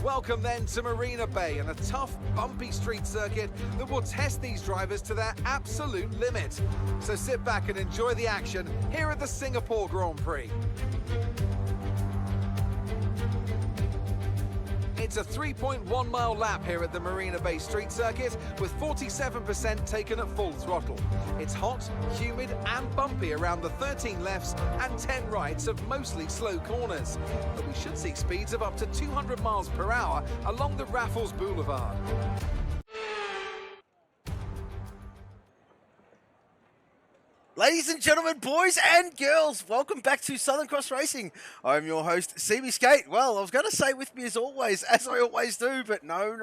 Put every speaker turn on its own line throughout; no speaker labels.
Welcome then to Marina Bay and a tough, bumpy street circuit that will test these drivers to their absolute limit. So sit back and enjoy the action here at the Singapore Grand Prix. It's a 3.1 mile lap here at the Marina Bay Street Circuit with 47% taken at full throttle. It's hot, humid and bumpy around the 13 lefts and 10 rights of mostly slow corners. But we should see speeds of up to 200 miles per hour along the Raffles Boulevard.
Ladies and gentlemen, boys and girls, welcome back to Southern Cross Racing. I'm your host, CB Skate. Well, I was going to say with me as always, as I always do, but no.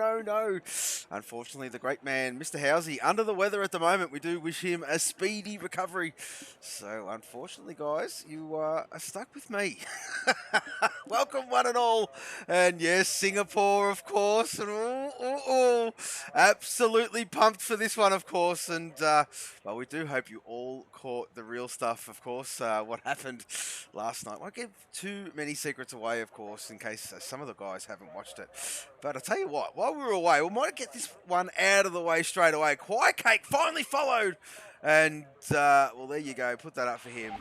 Unfortunately, the great man, Mr. Housey, under the weather at the moment. We do wish him a speedy recovery. So, unfortunately, guys, you are stuck with me. Welcome, one and all. And yes, Singapore, of course. And absolutely pumped for this one, of course. And, well, we do hope you all caught the real stuff, of course, what happened last night. Won't give too many secrets away, of course, in case some of the guys haven't watched it. But I'll tell you what, while we were away, we might get this one out of the way straight away. Quiet Cake finally followed. And, well, there you go. Put that up for him.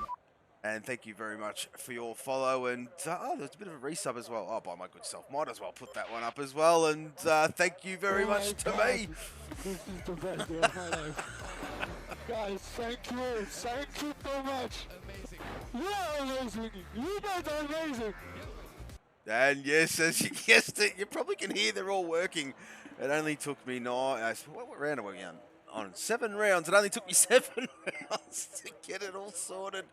And thank you very much for your follow. And, oh, there's a bit of a resub as well. Oh, by my good self. Might as well put that one up as well. And thank you very much to me.
This is the best day of my life. Guys, thank you so much.
Amazing.
You're amazing. You guys are amazing.
And yes, as you guessed it, you probably can hear they're all working. It only took me what round are we on? 7 rounds. It only took me 7 rounds to get it all sorted.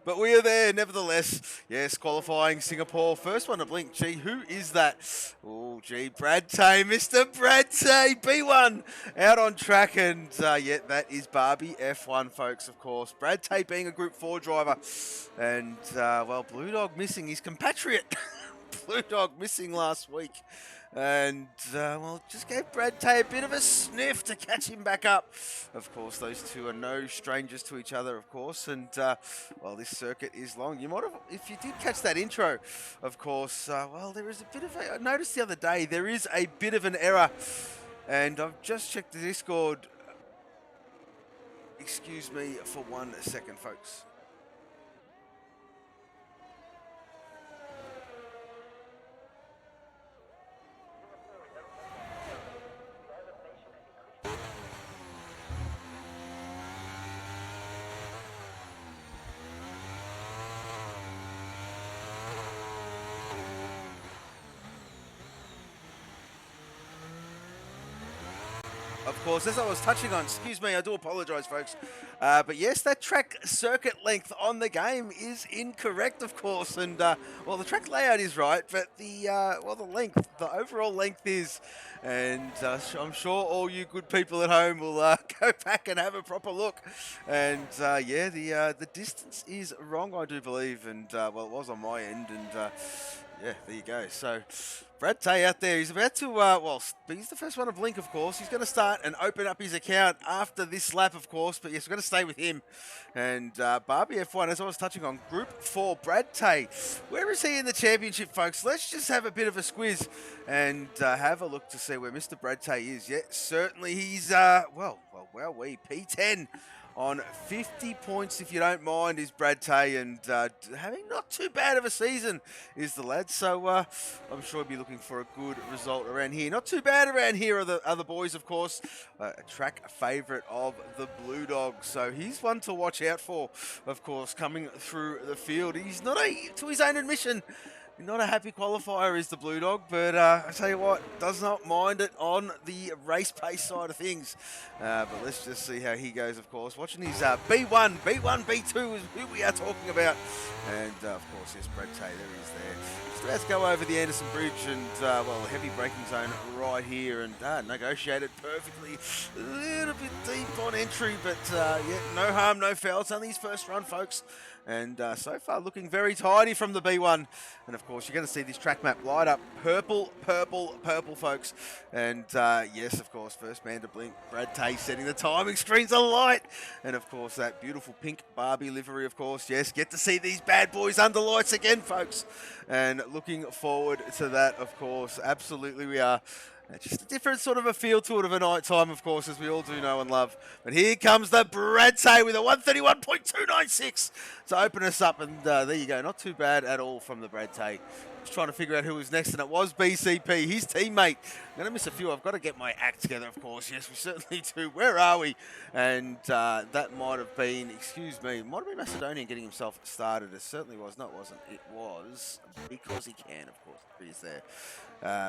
But we are there nevertheless. Yes, qualifying Singapore. First one to blink. Gee, who is that? Oh, gee, Brad Tay, Mr. Brad Tay, B1 out on track. And yeah, that is Barbie F1, folks, of course. Brad Tay being a Group 4 driver. And, well, Blue Dog missing his compatriot. Blue Dog missing last week. And, well, just gave Brad Tay a bit of a sniff to catch him back up. Of course, those two are no strangers to each other, of course. And, well, this circuit is long. You might have, if you did catch that intro, of course, well, there is a bit of a, I noticed the other day, there is a bit of an error. And I've just checked the Discord. Excuse me for 1 second, folks. Of course, as I was touching on, excuse me, I do apologise, folks. But yes, that track circuit length on the game is incorrect, of course. And, well, the track layout is right, but the, well, the length, the overall length is. And I'm sure all you good people at home will go back and have a proper look. And, yeah, the distance is wrong, I do believe. And, well, it was on my end. And, yeah, there you go. So, Brad Tay out there, he's about to, well, he's the first one to blink, of course. He's going to start and open up his account after this lap, of course. But yes, we're going to stay with him. And Barbie F1, as I was touching on, Group 4, Brad Tay. Where is he in the championship, folks? Let's just have a bit of a squiz and have a look to see where Mr. Brad Tay is. Yeah, certainly he's, well, P10 on 50 points, if you don't mind, is Brad Tay, and having not too bad of a season is the lad. So I'm sure he'll be looking for a good result around here. Not too bad around here are the other boys, of course. A track favourite of the Blue Dog. So he's one to watch out for, of course, coming through the field. He's not to his own admission, not a happy qualifier is the Blue Dog, but I tell you what, does not mind it on the race pace side of things. But let's just see how he goes, of course. Watching his B1, B2 is who we are talking about. And, of course, yes, Brad Tay, there he is there. Just about to go over the Anderson Bridge and, well, heavy braking zone right here and negotiated perfectly. A little bit deep on entry, but, yeah, no harm, no foul. It's only his first run, folks. And so far looking very tidy from the B1. And of course, you're going to see this track map light up purple, purple, purple, folks. And yes, of course, first man to blink, Brad Tay setting the timing screens alight. And of course, that beautiful pink Barbie livery, of course. Yes, get to see these bad boys under lights again, folks. And looking forward to that, of course. Absolutely we are. Just a different sort of a feel to it of a night time, of course, as we all do know and love. But here comes the Brad Tay with a 131.296 to open us up. And there you go. Not too bad at all from the Brad Tay. Just trying to figure out who was next, and it was BCP, his teammate. I'm going to miss a few. I've got to get my act together, of course. Yes, we certainly do. Where are we? And that might have been, excuse me, might have been Macedonian getting himself started. It certainly was. No, it wasn't. It was because he can, of course. He's there.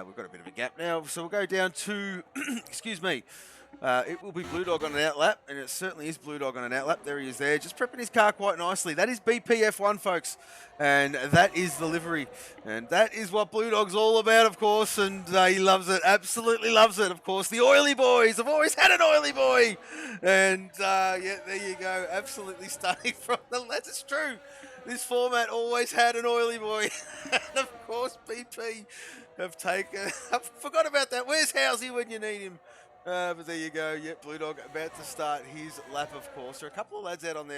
We've got a bit of a gap now, so we'll go down to, excuse me, it will be Blue Dog on an outlap, and it certainly is Blue Dog on an outlap. There he is there, just prepping his car quite nicely. That is BPF1, folks, and that is the livery, and that is what Blue Dog's all about, of course, and he loves it, absolutely loves it, of course. The oily boys, I've always had an oily boy, and yeah, there you go, absolutely stunning from the lads. It's true. This format always had an oily boy, and of course BP have taken. I forgot about that. Where's Housey when you need him? But there you go. Yep, Blue Dog about to start his lap, of course. There are a couple of lads out on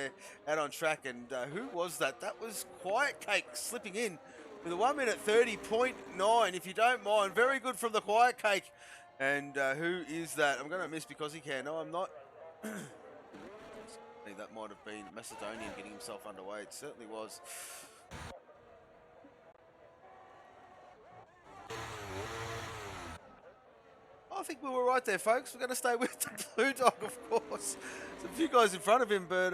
track, and who was that? That was Quiet Cake slipping in with a 1 minute 30.9. If you don't mind, very good from the Quiet Cake. And who is that? I'm going to miss because he can. No, I'm not. That might have been Macedonian getting himself underway. It certainly was. I think we were right there, folks. We're going to stay with the Blue Dog, of course. There's a few guys in front of him, but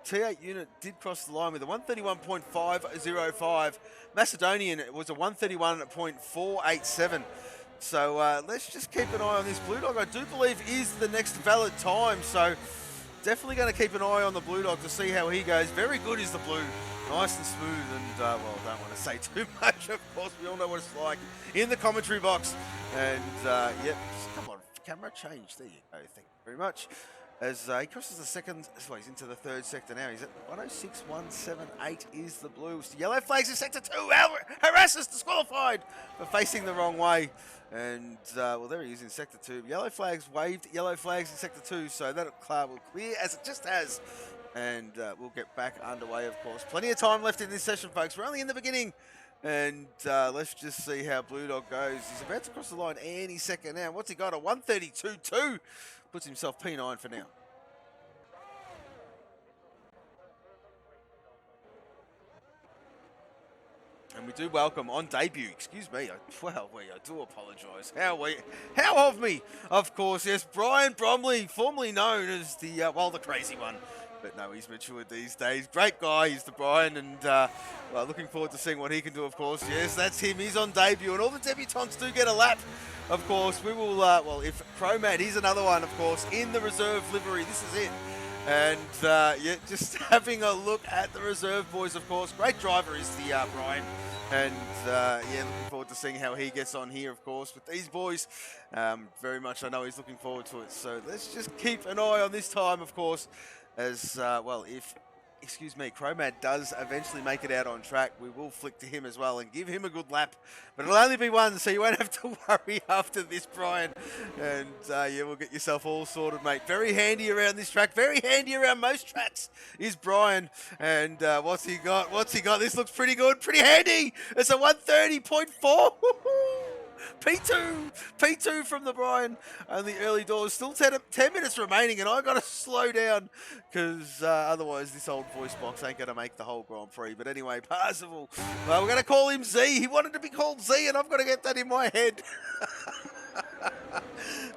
T8 unit did cross the line with a 131.505. Macedonian was a 131.487. So let's just keep an eye on this Blue Dog. I do believe is the next valid time, so definitely going to keep an eye on the Blue Dog to see how he goes. Very good is the Blue. Nice and smooth, and, well, don't want to say too much, of course. We all know what it's like in the commentary box. And, yep, come on, camera change. There you go. Thank you very much. As he crosses the second, well, he's into the third sector now. He's at 106.178 is the Blue. Yellow flags in sector 2. Harasses disqualified for facing the wrong way. And, well, there he is in sector 2. Yellow flags waved, yellow flags in sector 2. So that car will clear as it just has. And we'll get back underway, of course. Plenty of time left in this session, folks. We're only in the beginning. And let's just see how Blue Dog goes. He's about to cross the line any second now. What's he got? A 132.2. Puts himself P9 for now. And we do welcome on debut, excuse me, I do apologise. How of me? Of course, yes, Brian Bromley, formerly known as the, well, the crazy one. But no, he's matured these days. Great guy, he's the Brian, and well, looking forward to seeing what he can do, of course. Yes, that's him, he's on debut, and all the debutants do get a lap. Of course, we will, well, if Chromad, he's another one, of course, in the reserve livery. This is it. And, yeah, just having a look at the reserve boys, of course. Great driver is the Brian. And, yeah, looking forward to seeing how he gets on here, of course, with these boys. Very much, I know he's looking forward to it. So let's just keep an eye on this time, of course, as, well, if, excuse me, Chromad does eventually make it out on track, we will flick to him as well and give him a good lap. But it'll only be one, so you won't have to worry after this, Brian. And, yeah, we'll get yourself all sorted, mate. Very handy around this track. Very handy around most tracks is Brian. And what's he got? What's he got? This looks pretty good. Pretty handy. It's a 130.4. P2 from the Brian. Only early doors. Still 10 minutes remaining, and I got to slow down because otherwise this old voice box ain't going to make the whole Grand Prix. But anyway, Parzival. Well, we're going to call him Z. He wanted to be called Z, and I've got to get that in my head.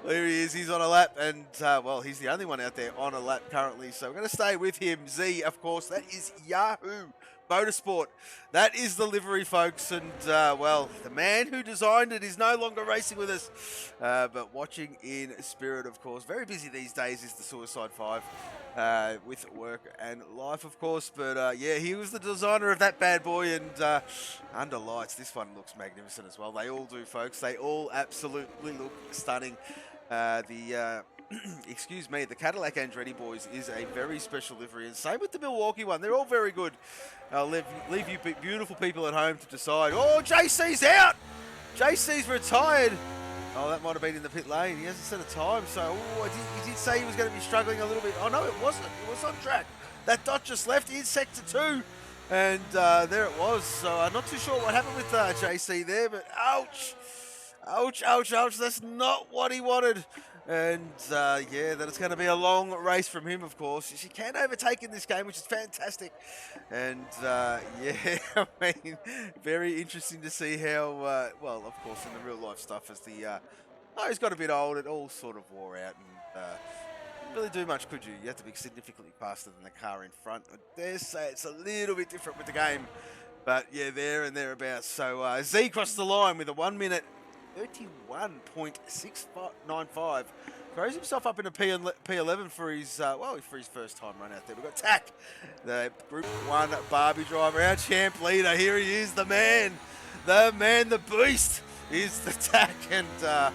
There he is. He's on a lap, and well, he's the only one out there on a lap currently. So we're going to stay with him. Z, of course. That is Yahoo Motorsport. That is the livery, folks. And well, the man who designed it is no longer racing with us, but watching in spirit, of course. Very busy these days is the Suicide 5 with work and life, of course. But yeah, he was the designer of that bad boy. And under lights, this one looks magnificent as well. They all do, folks. They all absolutely look stunning. Excuse me, the Cadillac Andretti boys is a very special livery, and same with the Milwaukee one. They're all very good. I'll leave you beautiful people at home to decide. Oh, JC's out! JC's retired. Oh, that might have been in the pit lane. He hasn't set a time, so he did say he was going to be struggling a little bit. Oh, no, it wasn't. It was on track. That dot just left in sector 2, and there it was. So I'm not too sure what happened with JC there, but ouch. Ouch, ouch, ouch. That's not what he wanted. And yeah, that it's going to be a long race from him, of course. She can overtake in this game, which is fantastic. And yeah, I mean, very interesting to see how, well, of course, in the real life stuff, as the, oh, he's got a bit old, it all sort of wore out. And didn't really do much, could you? You have to be significantly faster than the car in front. I dare say it's a little bit different with the game. But yeah, there and thereabouts. So Z crossed the line with a 1 minute 31.695. Throws himself up in a P11 for his, well, for his first time run out there. We've got Tack, the Group 1 Barbie driver, our champ leader. Here he is, the man, the beast is the Tack. And, well,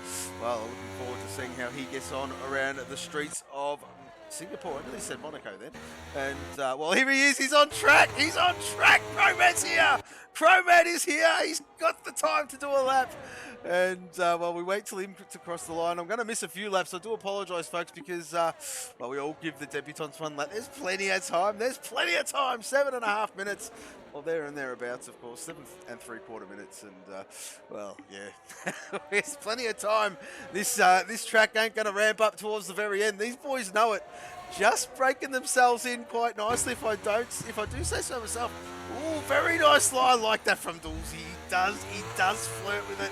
looking forward to seeing how he gets on around the streets of Singapore. I nearly said Monaco then. And, well, here he is. He's on track. He's on track. Chromat's here. Chromat is here. He's got the time to do a lap. And, well, we wait till him to cross the line. I'm going to miss a few laps. I do apologise, folks, because, well, we all give the debutants 1 lap. There's plenty of time. There's plenty of time. 7.5 minutes. Well, there and thereabouts, of course. 7 3/4 minutes. And, well, yeah. There's plenty of time. This track ain't going to ramp up towards the very end. These boys know it. Just breaking themselves in quite nicely, if I do say so myself. Ooh, very nice line like that from Dools. He does flirt with it.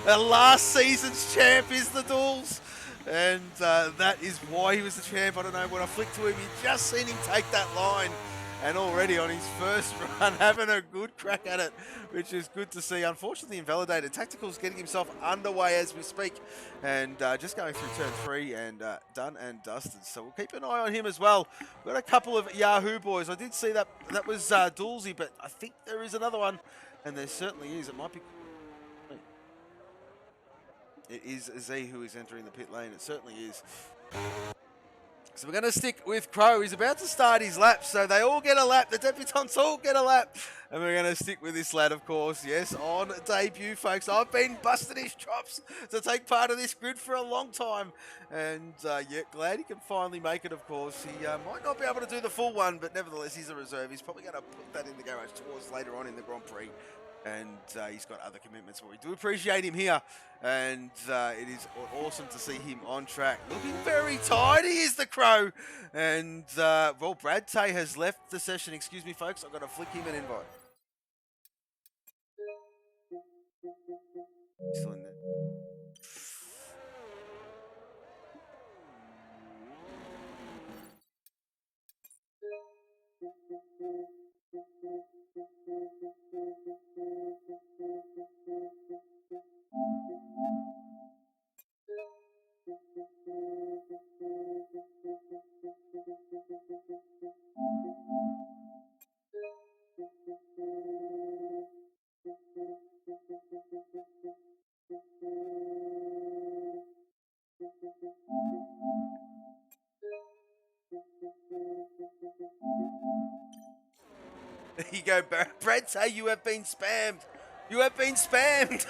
Last season's champ is the Dools, and that is why he was the champ. I don't know, when I flicked to him, you just seen him take that line, and already on his first run, having a good crack at it, which is good to see. Unfortunately invalidated. Tactical's getting himself underway as we speak, and just going through turn 3 and done and dusted. So we'll keep an eye on him as well. We've got a couple of Yahoo boys. I did see that was Doolsy, but I think there is another one, and there certainly is. It might be... It is Z who is entering the pit lane. It certainly is. So we're going to stick with Crow. He's about to start his lap, so they all get a lap. The debutants all get a lap. And we're going to stick with this lad, of course. Yes, on debut, folks. I've been busting his chops to take part of this grid for a long time. And, yeah, glad he can finally make it, of course. He might not be able to do the full one, but nevertheless, he's a reserve. He's probably going to put that in the garage towards later on in the Grand Prix. And he's got other commitments, but we do appreciate him here. And it is awesome to see him on track. Looking very tired, he is the Crow. And, well, Brad Tay has left the session. Excuse me, folks, I've got to flick him an invite. Still in there. There you go, Brad. Say you have been spammed. You have been spammed.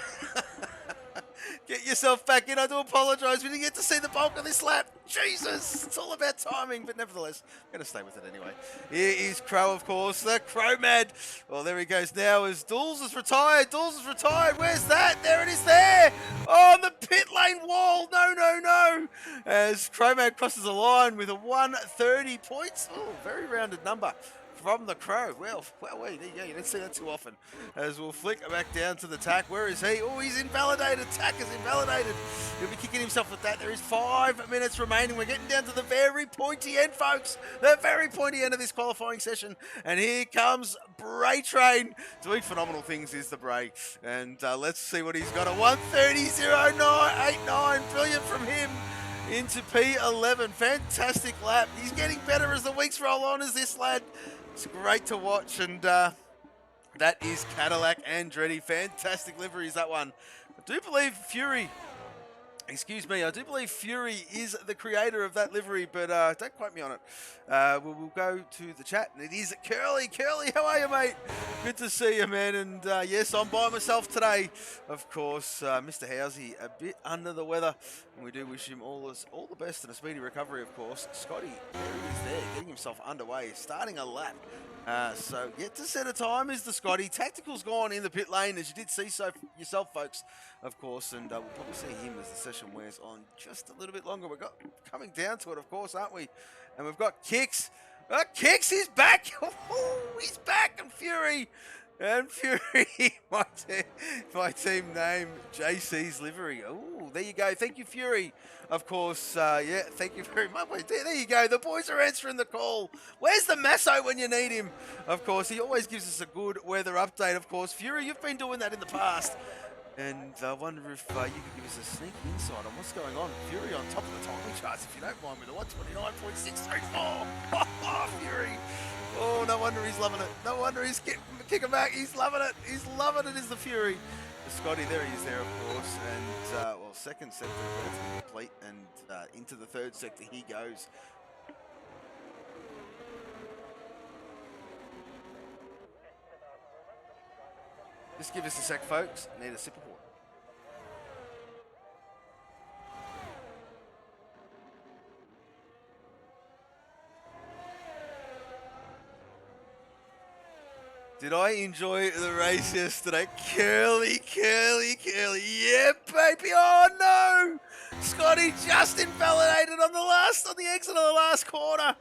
Get yourself back in. I do apologise. We didn't get to see the bulk of this lap. Jesus, it's all about timing, but nevertheless, I'm going to stay with it anyway. Here is Crow, of course, the Crow Mad. Well, there he goes now as Dools is retired. Dools is retired. Where's that? There it is there. Oh, on the pit lane wall. No, no, no. As Crow Mad crosses the line with a 130 points. Oh, very rounded number from the Crow. Well, wait, there you go. You don't see that too often. As we'll flick back down to the Tack. Where is he? Oh, he's invalidated. Tack is invalidated. He'll be kicking himself with that. There is 5 minutes remaining. We're getting down to the very pointy end, folks. The very pointy end of this qualifying session. And here comes Bray Train. Doing phenomenal things is the Bray. And let's see what he's got. A 1:30.09.89. Brilliant from him. Into P11. Fantastic lap. He's getting better as the weeks roll on as this lad. It's great to watch, and that is Cadillac Andretti. Fantastic liveries, that one. I do believe Fury is the creator of that livery, but don't quote me on it. We'll go to the chat, and it is Curly. Curly, how are you, mate? Good to see you, man. And yes, I'm by myself today. Of course, Mr. Housey, a bit under the weather, and we do wish him all the best and a speedy recovery, of course. Scotty, there he is there, getting himself underway, starting a lap. So yet to set a time is the Scotty. Tactical's gone in the pit lane, as you did see so yourself, folks, of course, and we'll probably see him as the session wears on just a little bit longer. We're coming down to it, of course, aren't we? And we've got Kicks. Kicks is back. He's back, and Fury. And Fury, my team name, JC's livery. Oh, there you go. Thank you, Fury. Of course, yeah, thank you very much. There you go. The boys are answering the call. Where's the Masso when you need him? Of course, he always gives us a good weather update, of course. Fury, you've been doing that in the past. And I wonder if you could give us a sneak insight on what's going on. Fury on top of the timing charts, if you don't mind, with a 129.634. Fury. Oh, no wonder he's loving it. No wonder he's kicking back. He's loving it. He's loving it, is the Fury. The Scotty, there he is there, of course. And, well, second sector complete, and into the third sector he goes. Just give us a sec, folks. Need a sip of water. Did I enjoy the race yesterday? Curly. Yeah, baby. Oh, no. Scotty just invalidated on the exit of the last corner.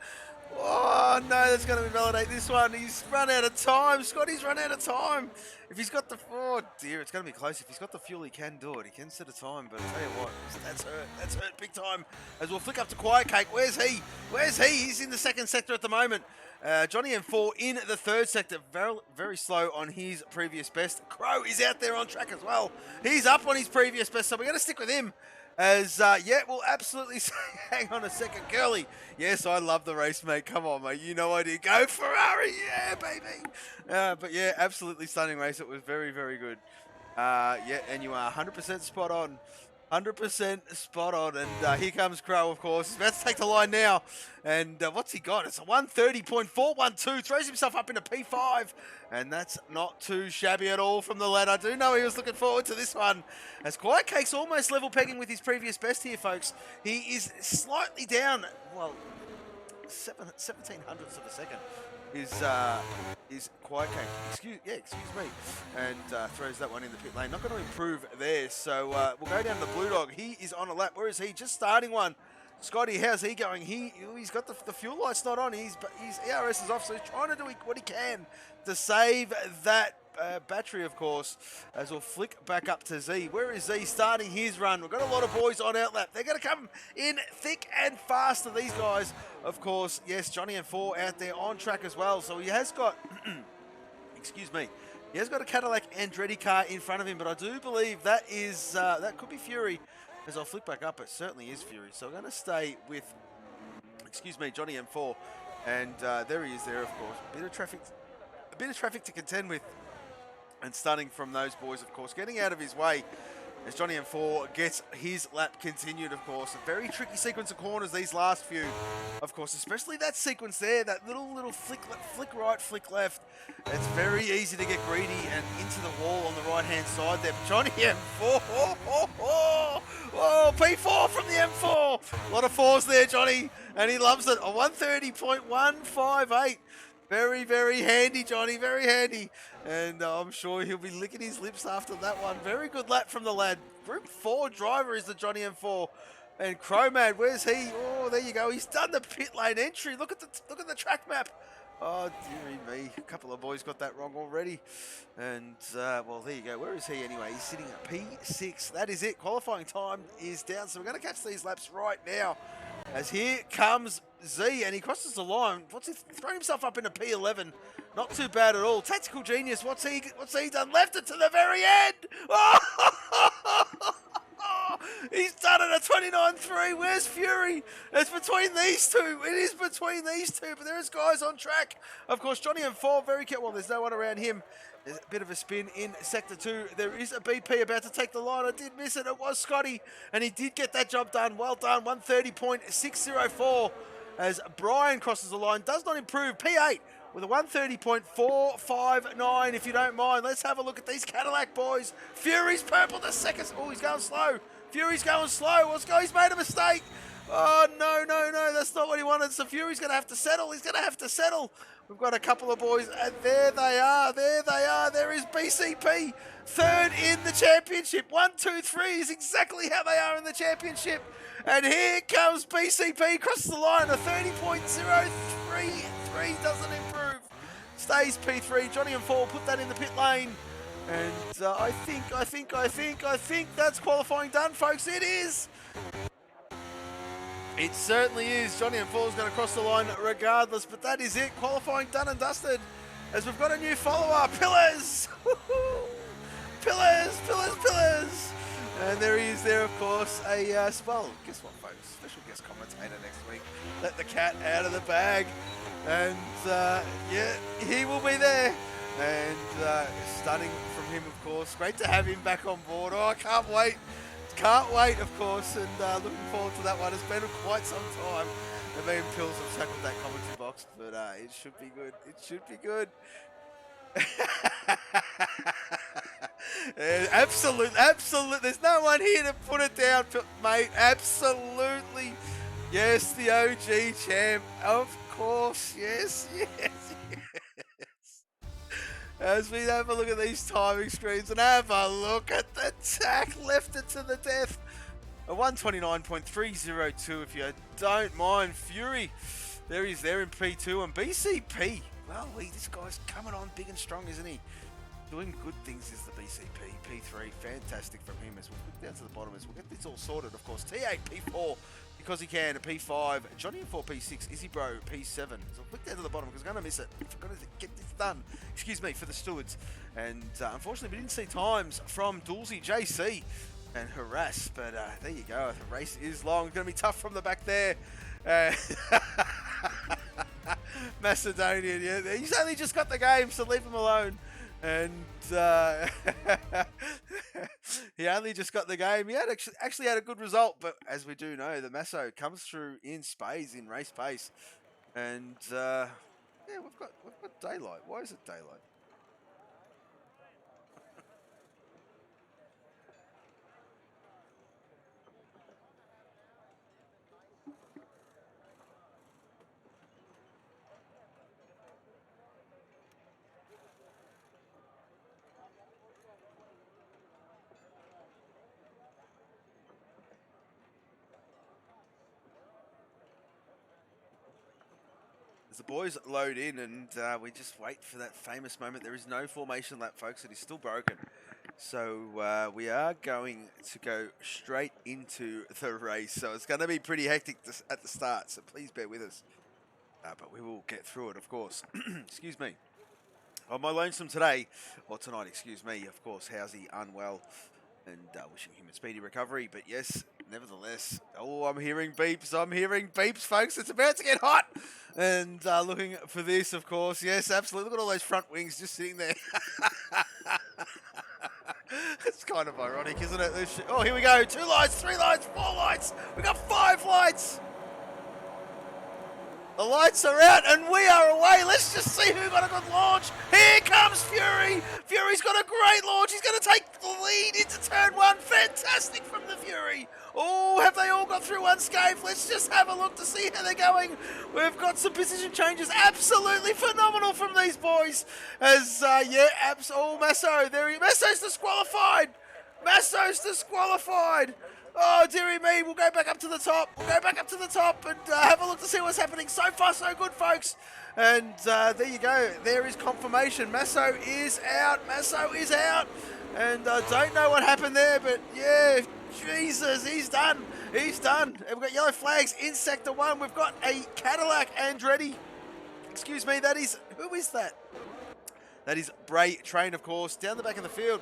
Oh, no, that's going to invalidate this one. He's run out of time. Scotty's run out of time. If he's got the... Oh, dear, it's going to be close. If he's got the fuel, he can do it. He can set a time, but I'll tell you what, that's hurt. That's hurt big time. As we'll flick up to Quiet Cake. Where's he? He's in the second sector at the moment. Johnny M4 in the third sector. Very, very slow on his previous best. Crow is out there on track as well. He's up on his previous best, so we're going to stick with him. As, yeah, we'll absolutely say, hang on a second, Curly. Yes, I love the race, mate. Come on, mate. You know I do. Go Ferrari. Yeah, baby. But, yeah, absolutely stunning race. It was very, very good. Yeah, and you are 100% spot on. 100% spot on. And here comes Crow, of course. He's about to take the line now. And what's he got? It's a 1:30.412. Throws himself up into P5. And that's not too shabby at all from the lad. I do know he was looking forward to this one. As Quiet Cake's almost level pegging with his previous best here, folks. He is slightly down. Well, 17 hundredths of a second is Quiet Cake. Excuse me. And throws that one in the pit lane. Not going to improve there. So we'll go down to the Blue Dog. He is on a lap. Where is he? Just starting one. Scotty, how's he going? He's got the fuel lights not on. His ERS is off, so he's trying to do what he can to save that battery, of course, as we'll flick back up to Z. Where is Z starting his run? We've got a lot of boys on outlap. They're going to come in thick and fast to these guys. Of course, yes, Johnny and 4 out there on track as well. So he has got, excuse me, he has got a Cadillac Andretti car in front of him, but I do believe that is, that could be Fury. As I'll flick back up, it certainly is Fury. So I'm going to stay with, excuse me, Johnny M4. And there he is there, of course. A bit of traffic to contend with. And starting from those boys, of course, getting out of his way as Johnny M4 gets his lap continued, of course. A very tricky sequence of corners, these last few, of course, especially that sequence there, that little flick right, flick left. It's very easy to get greedy and into the wall on the right-hand side there. But Johnny M4, Oh, P4 from the M4. A lot of fours there, Johnny, and he loves it. A 130.158. Very, very handy, Johnny, very handy. And I'm sure he'll be licking his lips after that one. Very good lap from the lad. Group 4 driver is the Johnny M4. And Cromad, where's he? Oh, there you go. He's done the pit lane entry. Look at the track map. Oh, dearie me. A couple of boys got that wrong already. And, well, there you go. Where is he anyway? He's sitting at P6. That is it. Qualifying time is down. So we're going to catch these laps right now. As here comes Z, and he crosses the line. What's he thrown himself up into P11? Not too bad at all. Tactical genius. What's he done? Left it to the very end. Oh, he's done it at 29.3. Where's Fury? It's between these two. It is between these two, but there is guys on track. Of course, Johnny M4 very careful. Well, there's no one around him. There's a bit of a spin in Sector 2. There is a BP about to take the line. I did miss it. It was Scotty, and he did get that job done. Well done. 130.604 as Brian crosses the line. Does not improve. P8 with a 130.459, if you don't mind. Let's have a look at these Cadillac boys. Fury's purple to second. Oh, he's going slow. Fury's going slow. He's made a mistake. Oh, no. That's not what he wanted. So Fury's going to have to settle. He's going to have to settle. We've got a couple of boys, and there they are. There is BCP, third in the championship. 1, 2, 3 is exactly how they are in the championship. And here comes BCP, crosses the line. A 30.033 doesn't improve. Stays P3. Johnny M4 put that in the pit lane. And I think that's qualifying done, folks. It is. It certainly is. Johnny M4 is going to cross the line regardless, but that is it. Qualifying done and dusted. As we've got a new follower, Pillars. Pillars. And there he is there, of course, well, guess what, folks? Special guest commentator next week. Let the cat out of the bag. And, yeah, he will be there. And stunning from him, of course. Great to have him back on board. Oh, I can't wait. Can't wait, of course, and looking forward to that one. It's been quite some time. And me and Pills have tackled that commentary box, but it should be good. It should be good. Absolutely. There's no one here to put it down, mate. Absolutely. Yes, the OG champ. Of course. Yes. As we have a look at these timing screens and have a look at the tack, left it to the death. A 129.302 if you don't mind. Fury, there he's there in P2, and BCP. Well, this guy's coming on big and strong, isn't he? Doing good things is the BCP. P3, fantastic from him as we'll look down to the bottom as we'll get this all sorted, of course. T8, P4, because he can, a P5. Johnny M4, P6, Izzy Bro, P7. So I'll click down to the bottom because I'm going to miss it. I've got to get this done. Excuse me, for the stewards. And unfortunately, we didn't see times from Dulzy, JC, and Harass. But there you go. The race is long. It's going to be tough from the back there. Macedonian, yeah. He's only just got the game, so leave him alone. And he only just got the game. He had actually had a good result, but as we do know, the Masso comes through in spades in race pace. And yeah, we've got daylight. Why is it daylight? As the boys load in and we just wait for that famous moment. There is no formation lap, folks. It is still broken. So we are going to go straight into the race. So it's going to be pretty hectic at the start. So please bear with us. But we will get through it, of course. Excuse me. On my lonesome today, or tonight, excuse me, of course, Housey unwell. And wishing him a speedy recovery. But yes, nevertheless, oh, I'm hearing beeps, folks. It's about to get hot. And looking for this, of course. Yes, absolutely. Look at all those front wings just sitting there. It's kind of ironic, isn't it? Oh, here we go. 2 lights, 3 lights, 4 lights. We got 5 lights. The lights are out and we are away. Let's just see who got a good launch. Here comes Fury. Fury's got a great launch. He's going to take the lead. lead into turn one. Fantastic from the Fury. Oh, have they all got through unscathed? Let's just have a look to see how they're going. We've got some position changes. Absolutely phenomenal from these boys. As, Masso. Masso's disqualified. Masso's disqualified. Oh, dearie me. We'll go back up to the top. We'll go back up to the top and have a look to see what's happening. So far, so good, folks. And there you go. There is confirmation. Masso is out. Masso is out. And I don't know what happened there, but yeah, Jesus, he's done. He's done. And we've got yellow flags in Sector 1. We've got a Cadillac Andretti. Excuse me, that is... Who is that? That is Bray Train, of course, down the back of the field.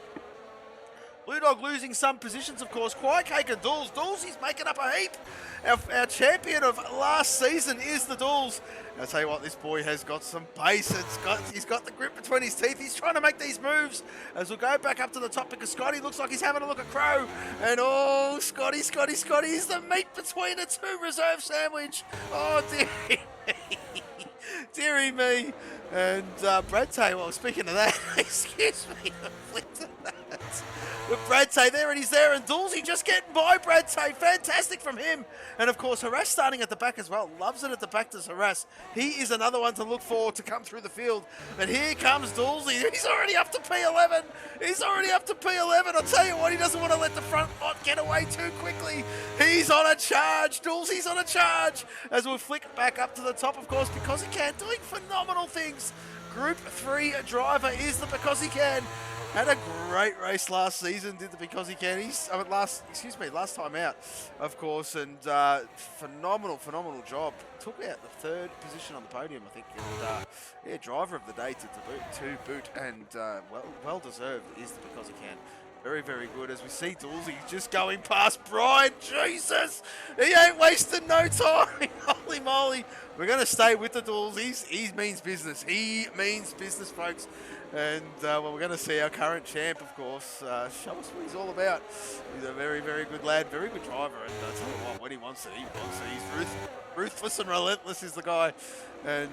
Blue Dog losing some positions, of course. Quiet Cake and Dools. Dools, he's making up a heap. Our champion of last season is the Dools. I'll tell you what, this boy has got some pace. He's got the grip between his teeth. He's trying to make these moves. As we'll go back up to the top because Scotty looks like he's having a look at Crow. And oh, Scotty is the meat between a two reserve sandwich. Oh, dearie me. Dearie me. And Brad Tay, well, speaking of that, excuse me, I flipped to that. With Brad Tay there, and he's there, and Dulcie just getting by Brad Tay. Fantastic from him. And of course, Harass starting at the back as well. Loves it at the back, does Harass. He is another one to look for to come through the field. And here comes Dulcie. He's already up to P11. He's already up to P11. I'll tell you what, he doesn't want to let the front lot get away too quickly. He's on a charge. Dulcie's on a charge. As we'll flick back up to the top, of course, because he can. Doing phenomenal things. Group 3 driver is the Because He Can. Had a great race last season, did the Because He Can. Last time out, of course, and phenomenal job. Took out the 3rd position on the podium, I think. And, driver of the day to boot, and well deserved is the Because He Can. Very, very good. As we see Dulcie just going past Brian. Jesus! He ain't wasting no time. Holy moly. We're going to stay with the Dulce. He means business. He means business, folks. And, we're going to see our current champ, of course, show us what he's all about. He's a very, very good lad. Very good driver. And I tell you what, when he wants it, he wants it. He's ruthless and relentless is the guy. And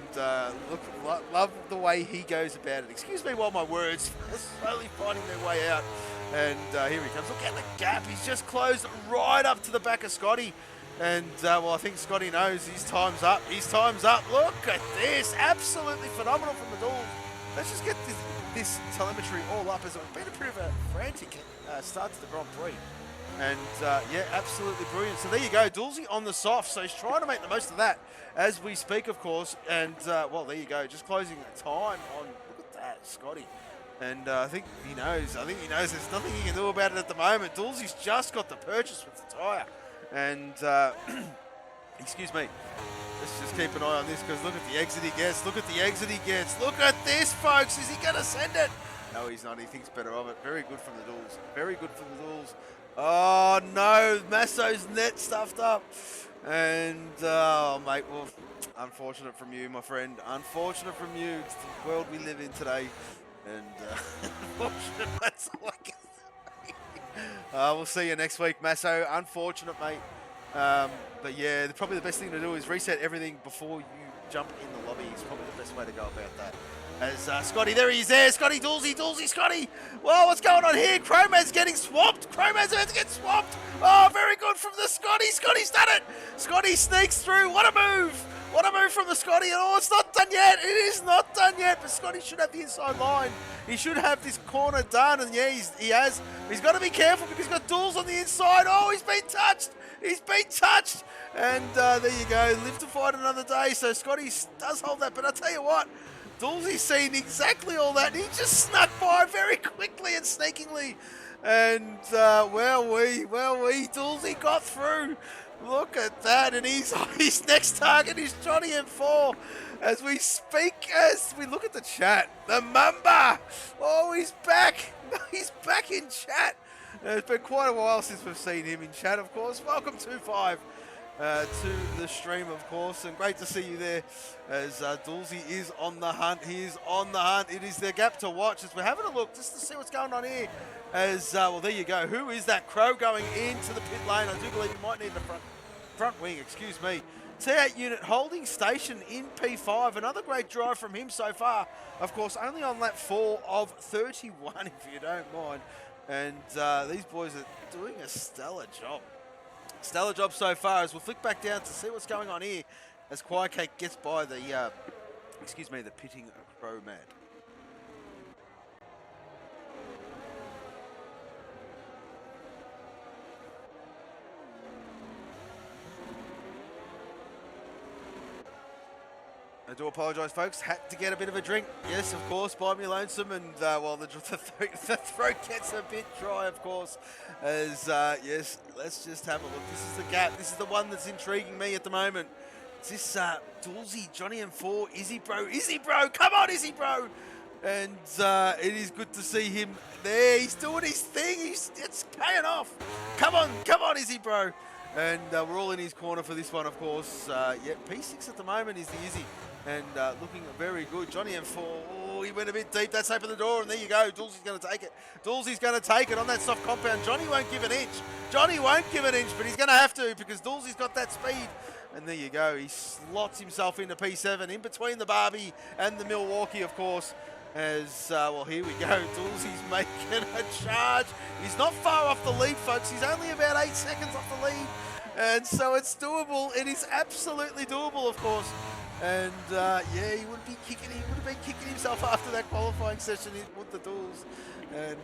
love the way he goes about it. Excuse me while my words are slowly finding their way out. And here he comes. Look at the gap. He's just closed right up to the back of Scotty. And, I think Scotty knows his time's up. His time's up. Look at this. Absolutely phenomenal from the Dools. Let's just get this telemetry all up as it's been a bit of a frantic start to the Grand Prix. And, absolutely brilliant. So there you go. Dulcie on the soft. So he's trying to make the most of that as we speak, of course. And, there you go. Just closing the time on, look at that, Scotty. And I think he knows. There's nothing he can do about it at the moment. Dulcie's just got the purchase with the tyre. And, excuse me. Let's just keep an eye on this because look at the exit he gets. Look at the exit he gets. Look at this, folks. Is he going to send it? No, he's not. He thinks better of it. Very good from the Dools. Very good from the Dools. Oh, no. Masso's net stuffed up. And, mate, well, unfortunate from you, my friend. Unfortunate from you. It's the world we live in today. And, unfortunate, that's all I can say. We'll see you next week, Masso. Unfortunate, mate. But yeah, probably the best thing to do is reset everything before you jump in the lobby. It's probably the best way to go about that. As Scotty, there he is there. Scotty, Dulcie, Scotty. Whoa, what's going on here? Chromad's getting swamped. Chromad's about to get swamped. Oh, very good from the Scotty. Scotty's done it. Scotty sneaks through. What a move. What a move from the Scotty. And oh, it's not done yet. It is not done yet. But Scotty should have the inside line. He should have this corner done. And yeah, he has. He's got to be careful because he's got Dools on the inside. Oh, he's been touched. He's been touched. And there you go. Live to fight another day. So Scotty does hold that. But I'll tell you what. Dulcie's seen exactly all that. And he just snuck by very quickly and sneakingly. And Dulcie got through. Look at that. And his next target is Johnny M4. As we speak, as we look at the chat. The Mamba. Oh, he's back. He's back in chat. It's been quite a while since we've seen him in chat, of course. Welcome to 5. To the stream, of course, and great to see you there as Dulcie is on the hunt. He is on the hunt. It is their gap to watch as we're having a look just to see what's going on here. As, there you go. Who is that Crow going into the pit lane? I do believe he might need the front wing, excuse me. T8 unit holding station in P5. Another great drive from him so far. Of course, only on lap 4 of 31, if you don't mind. And these boys are doing a stellar job. Stellar job so far as we'll flick back down to see what's going on here as Quiet Cake gets by the, the pitting Crow Mad. I do apologise, folks. Had to get a bit of a drink. Yes, of course, buy me lonesome. And, well, the throat gets a bit dry, of course. As, yes, let's just have a look. This is the gap. This is the one that's intriguing me at the moment. It's this Dulzy, Johnny M4, Izzy Bro. Izzy Bro, come on, Izzy Bro. And it is good to see him there. He's doing his thing. It's paying off. Come on, Izzy Bro. And we're all in his corner for this one, of course. Yeah, P6 at the moment is the Izzy. And looking very good. Johnny M4, oh, he went a bit deep. That's opened the door, and there you go. Dulzy's going to take it. Dulzy's going to take it on that soft compound. Johnny won't give an inch. Johnny won't give an inch, but he's going to have to because Dulzy's got that speed. And there you go. He slots himself into P7 in between the Barbie and the Milwaukee, of course. As, well, here we go. Dulzy's making a charge. He's not far off the lead, folks. He's only about 8 seconds off the lead. And so it's doable. It is absolutely doable, of course. And yeah, he would have been kicking himself after that qualifying session with the duels. And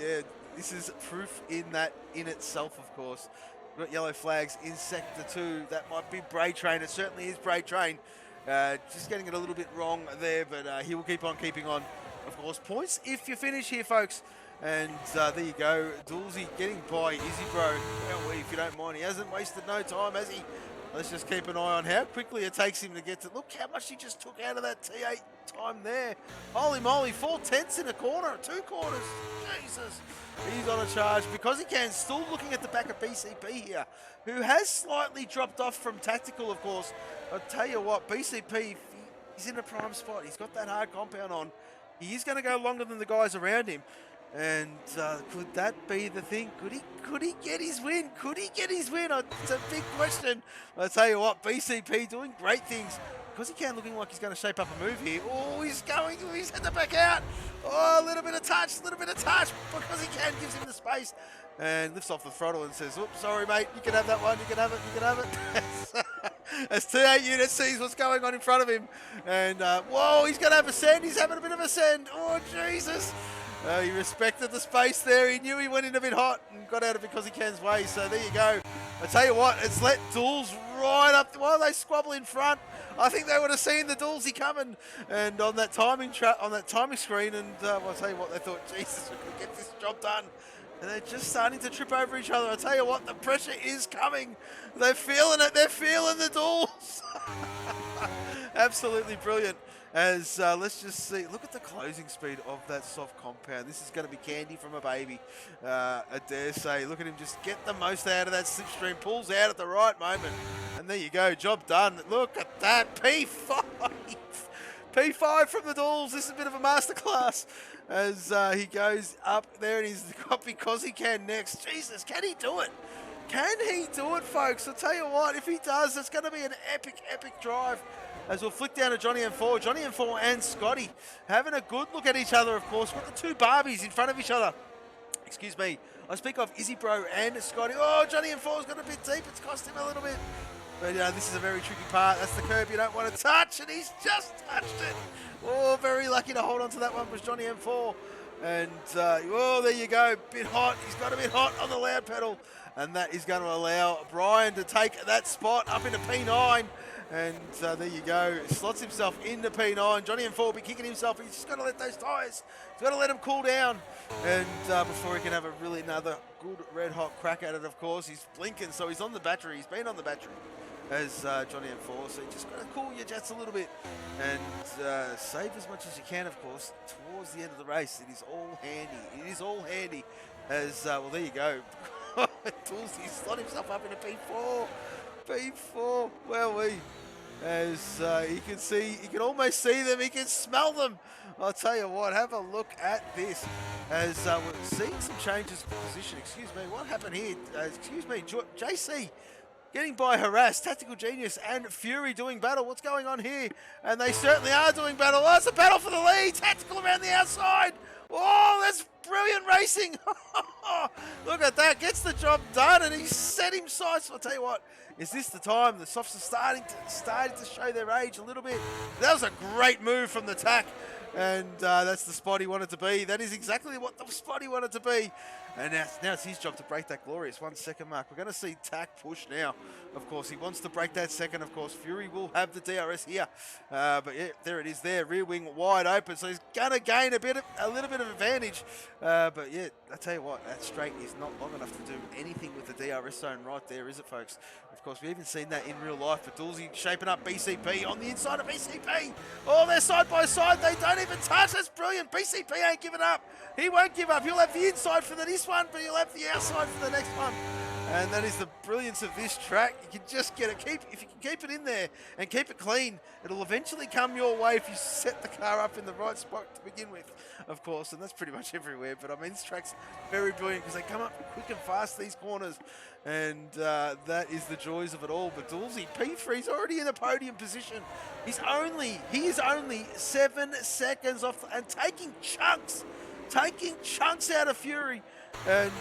yeah, this is proof in itself, of course. We've got yellow flags in sector 2. That might be Bray Train. It certainly is Bray Train. Just getting it a little bit wrong there, but he will keep on keeping on. Of course, points if you finish here, folks. And there you go, Dulzy getting by Izzy Bro. Well, if you don't mind, he hasn't wasted no time, has he? Let's just keep an eye on how quickly it takes him to get to... Look how much he just took out of that T8 time there. Holy moly, 4/10 in a corner, 2 corners. Jesus. He's on a charge because he can. Still looking at the back of BCP here, who has slightly dropped off from tactical, of course. I'll tell you what, BCP, he's in a prime spot. He's got that hard compound on. He is going to go longer than the guys around him. And could that be the thing? Could he get his win? Could he get his win? It's a big question. I'll tell you what, BCP doing great things. Because he can, looking like he's going to shape up a move here. Oh, he's had to back out. Oh, a little bit of touch. Because he can, gives him the space. And lifts off the throttle and says, oops, sorry, mate, you can have that one, you can have it. As T8 unit sees what's going on in front of him. And, whoa, he's going to have a send. He's having a bit of a send. Oh, Jesus. He respected the space there. He knew he went in a bit hot and got out of because he can's way. So there you go. I tell you what, it's let Duels right up. While they squabble in front, I think they would have seen the Dulzy coming and on that timing screen. And I'll tell you what, they thought, Jesus, we could get this job done. And they're just starting to trip over each other. I tell you what, the pressure is coming. They're feeling it. They're feeling the Duels. Absolutely brilliant. As let's just see, look at the closing speed of that soft compound. This is going to be candy from a baby, I dare say. Look at him just get the most out of that slipstream, pulls out at the right moment. And there you go, job done. Look at that, P5. P5 from the Duels. This is a bit of a masterclass as he goes up there and he's got because he can next. Jesus, can he do it? Can he do it, folks? I'll tell you what, if he does, it's going to be an epic, epic drive. As we'll flick down to Johnny M4. Johnny M4 and Scotty having a good look at each other, of course. We've got the 2 Barbies in front of each other. Excuse me. I speak of Izzy Bro and Scotty. Oh, Johnny M4's got a bit deep. It's cost him a little bit. But this is a very tricky part. That's the curb you don't want to touch, and he's just touched it. Oh, very lucky to hold on to that one was Johnny M4. And, oh, there you go. Bit hot. He's got a bit hot on the loud pedal. And that is going to allow Brian to take that spot up into P9. And there you go. Slots himself into P9. Johnny M4 will be kicking himself. He's just got to let those tyres. He's got to let them cool down. And before he can have another good red hot crack at it, of course. He's blinking, so he's on the battery. He's been on the battery as Johnny M4. So you just got to cool your jets a little bit. And save as much as you can, of course, towards the end of the race. It is all handy. It is all handy. As, well, there you go. He's slot himself up into P4. P4. Well, as he can see, he can almost see them, he can smell them. I'll tell you what, have a look at this. As we're seeing some changes of position. Excuse me, what happened here? Excuse me, JC getting by Harass, Tactical Genius and Fury doing battle. What's going on here? And they certainly are doing battle. Oh, it's a battle for the lead. Tactical around the outside. Oh, that's brilliant racing. Look at that. Gets the job done, and he's set him sights. I'll tell you what, is this the time? The softs are starting to show their age a little bit. That was a great move from the tack. And that's the spot he wanted to be. That is exactly what the spot he wanted to be. And now it's his job to break that glorious 1 second mark. We're going to see Tack push now. Of course, he wants to break that second. Of course, Fury will have the DRS here. But yeah, there it is there. Rear wing wide open. So he's going to gain a little bit of advantage. But yeah, I tell you what, that straight is not long enough to do anything with the DRS zone right there, is it, folks? Of course, we haven't seen that in real life. But Dulzy shaping up BCP on the inside of BCP. Oh, they're side by side. They don't even touch. That's brilliant. BCP ain't giving up. He won't give up. He'll have the inside for this one, but he'll have the outside for the next one. And that is the brilliance of this track. You can just get it. If you can keep it in there and keep it clean, it'll eventually come your way if you set the car up in the right spot to begin with, of course. And that's pretty much everywhere. But I mean, this track's very brilliant because they come up quick and fast, these corners. And that is the joys of it all. But Dulzy, P3's already in a podium position. He is only 7 seconds off and taking chunks out of Fury. And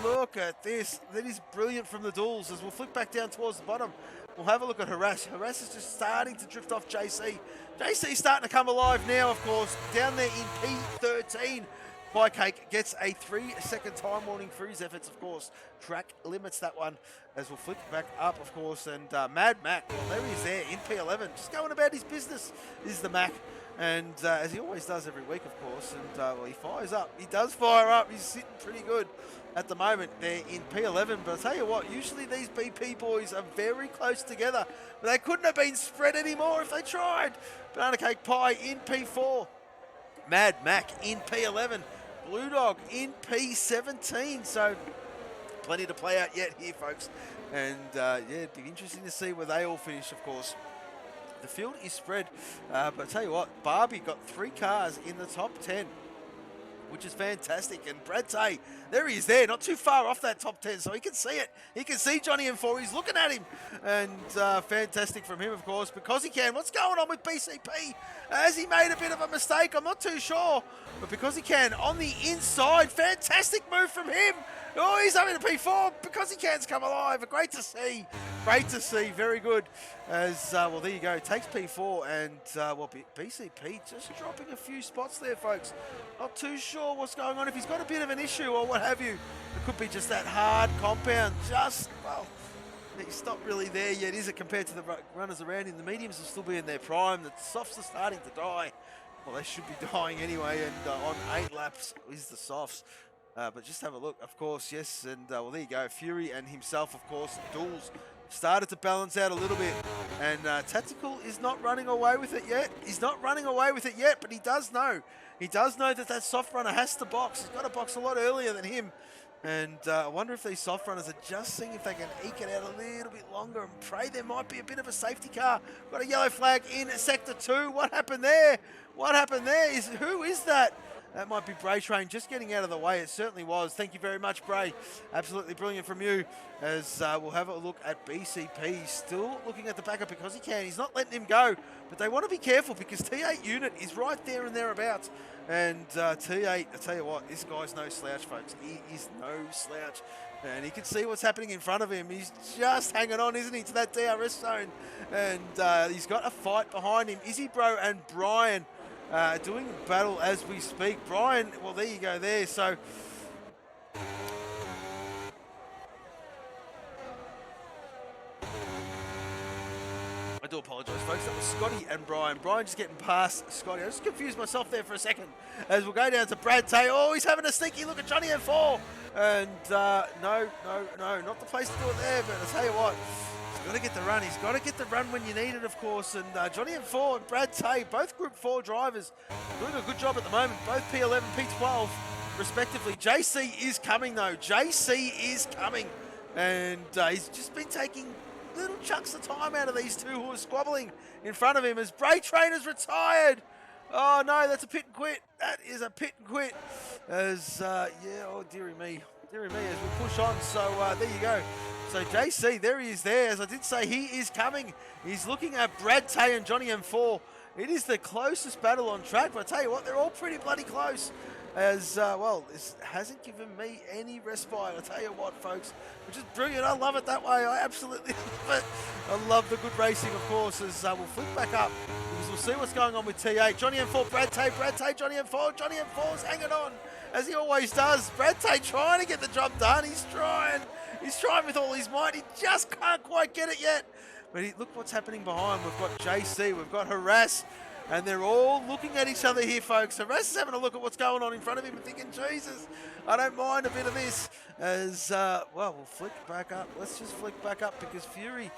look at this. That is brilliant from the Dulz. As we'll flick back down towards the bottom, we'll have a look at Harass. Harass is just starting to drift off JC. JC's starting to come alive now, of course. Down there in P13. Cake gets a 3-second time warning for his efforts, of course. Track limits that one as we'll flick back up, of course. And Mad Mac, well, there he is there in P11. Just going about his business is the Mac. And as he always does every week, of course. And well, he fires up. He does fire up. He's sitting pretty good at the moment there in P11. But I'll tell you what, usually these BP boys are very close together. But they couldn't have been spread anymore if they tried. Banana Cake Pie in P4. Mad Mac in P11. Blue Dog in P17. So plenty to play out yet here, folks. And yeah, it'd be interesting to see where they all finish, of course. The field is spread, but I tell you what, Barbie got 3 cars in the top 10, which is fantastic. And Brad Tay, there he is there, not too far off that top 10, so he can see it. He can see Johnny M4, he's looking at him. And fantastic from him, of course, because he can. What's going on with BCP? Has he made a bit of a mistake? I'm not too sure. But because he can, on the inside, fantastic move from him. Oh, he's having a P4 because he can's come alive. Great to see. Great to see. Very good. As, well, there you go. Takes P4 and, well, BCP just dropping a few spots there, folks. Not too sure what's going on. If he's got a bit of an issue or what have you, it could be just that hard compound. Just, well, he's not really there yet, is it, compared to the runners around him? The mediums will still be in their prime. The softs are starting to die. Well, they should be dying anyway, and on 8 laps is the softs. But just have a look, of course, yes, and well, there you go. Fury and himself, of course, Dulz started to balance out a little bit. And Tactical is not running away with it yet. He's not running away with it yet, but he does know. He does know that that soft runner has to box. He's got to box a lot earlier than him. And I wonder if these soft runners are just seeing if they can eke it out a little bit longer and pray there might be a bit of a safety car. Got a yellow flag in Sector 2. What happened there? What happened there? Who is that? That might be Bray Train just getting out of the way. It certainly was. Thank you very much, Bray. Absolutely brilliant from you. As we'll have a look at BCP. Still looking at the backup because he can. He's not letting him go. But they want to be careful because T8 unit is right there and thereabouts. And T8, I tell you what, this guy's no slouch, folks. He is no slouch. And he can see what's happening in front of him. He's just hanging on, isn't he, to that DRS zone. And he's got a fight behind him. Izzy Bro and Brian doing battle as we speak. Brian, well, there you go there. So I do apologise, folks. That was Scotty and Brian. Brian just getting past Scotty. I just confused myself there for a second. As we'll go down to Brad Tay. Oh, he's having a sneaky look at Johnny M4. And no, not the place to do it there. But I'll tell you what, he's got to get the run. He's got to get the run when you need it, of course. And Johnny M4 and Brad Tay, both Group 4 drivers, doing a good job at the moment. Both P11, P12, respectively. JC is coming, though. JC is coming. And he's just been taking little chunks of time out of these two who are squabbling in front of him as Bray Trainer's retired. Oh no, that's a pit and quit. That is a pit and quit. As, yeah, oh dearie me, as we push on. So there you go. So JC, there he is there. As I did say, he is coming. He's looking at Brad Tay and Johnny M4. It is the closest battle on track, but I tell you what, they're all pretty bloody close. as well, this hasn't given me any respite. I tell you what, folks, which is brilliant. I love it that way. I absolutely love it. I love the good racing, of course, as we'll flick back up because we'll see what's going on with T8. Johnny M4, Brad Tay, Johnny M4. Johnny M4's hanging on, as he always does. Brad Tay trying to get the job done. He's trying with all his might. He just can't quite get it yet. But look what's happening behind. We've got JC, we've got Harass, and they're all looking at each other here, folks. Harass is having a look at what's going on in front of him and thinking, Jesus, I don't mind a bit of this. As, well, we'll flick back up. Let's just flick back up because Fury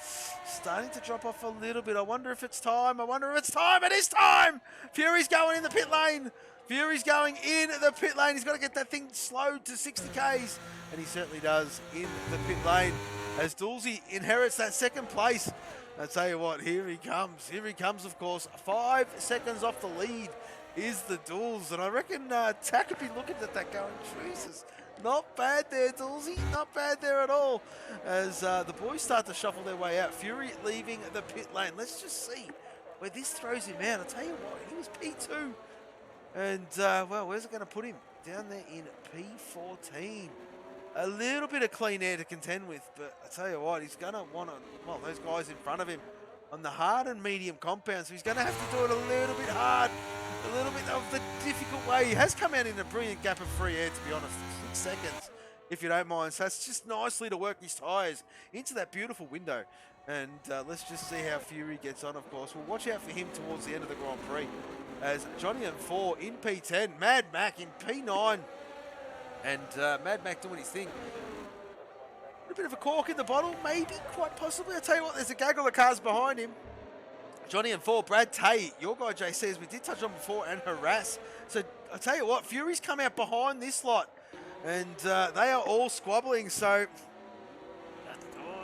starting to drop off a little bit. I wonder if it's time. It is time. Fury's going in the pit lane. Fury's going in the pit lane. He's got to get that thing slowed to 60 Ks. And he certainly does in the pit lane. As Dulzy inherits that second place. I tell you what, here he comes. Here he comes, of course. 5 seconds off the lead is the Dulz. And I reckon Tack could be looking at that going, Jesus, not bad there, Dulzy. Not bad there at all. As the boys start to shuffle their way out. Fury leaving the pit lane. Let's just see where this throws him out. I tell you what, he was P2. And, well, where's it going to put him? Down there in P14. A little bit of clean air to contend with, but I tell you what, he's going to want to, well, those guys in front of him on the hard and medium compound, so he's going to have to do it a little bit hard, a little bit of the difficult way. He has come out in a brilliant gap of free air, to be honest, 6 seconds, if you don't mind. So that's just nicely to work his tyres into that beautiful window. And let's just see how Fury gets on, of course. We'll watch out for him towards the end of the Grand Prix. As Johnny M4 in P10, Mad Mac in P9. And Mad Mac doing his thing. A bit of a cork in the bottle, maybe, quite possibly. I tell you what, there's a gaggle of cars behind him. Johnny M4, Brad Tay, your guy JC, as we did touch on before, and Harass. So I tell you what, Fury's come out behind this lot. And they are all squabbling, so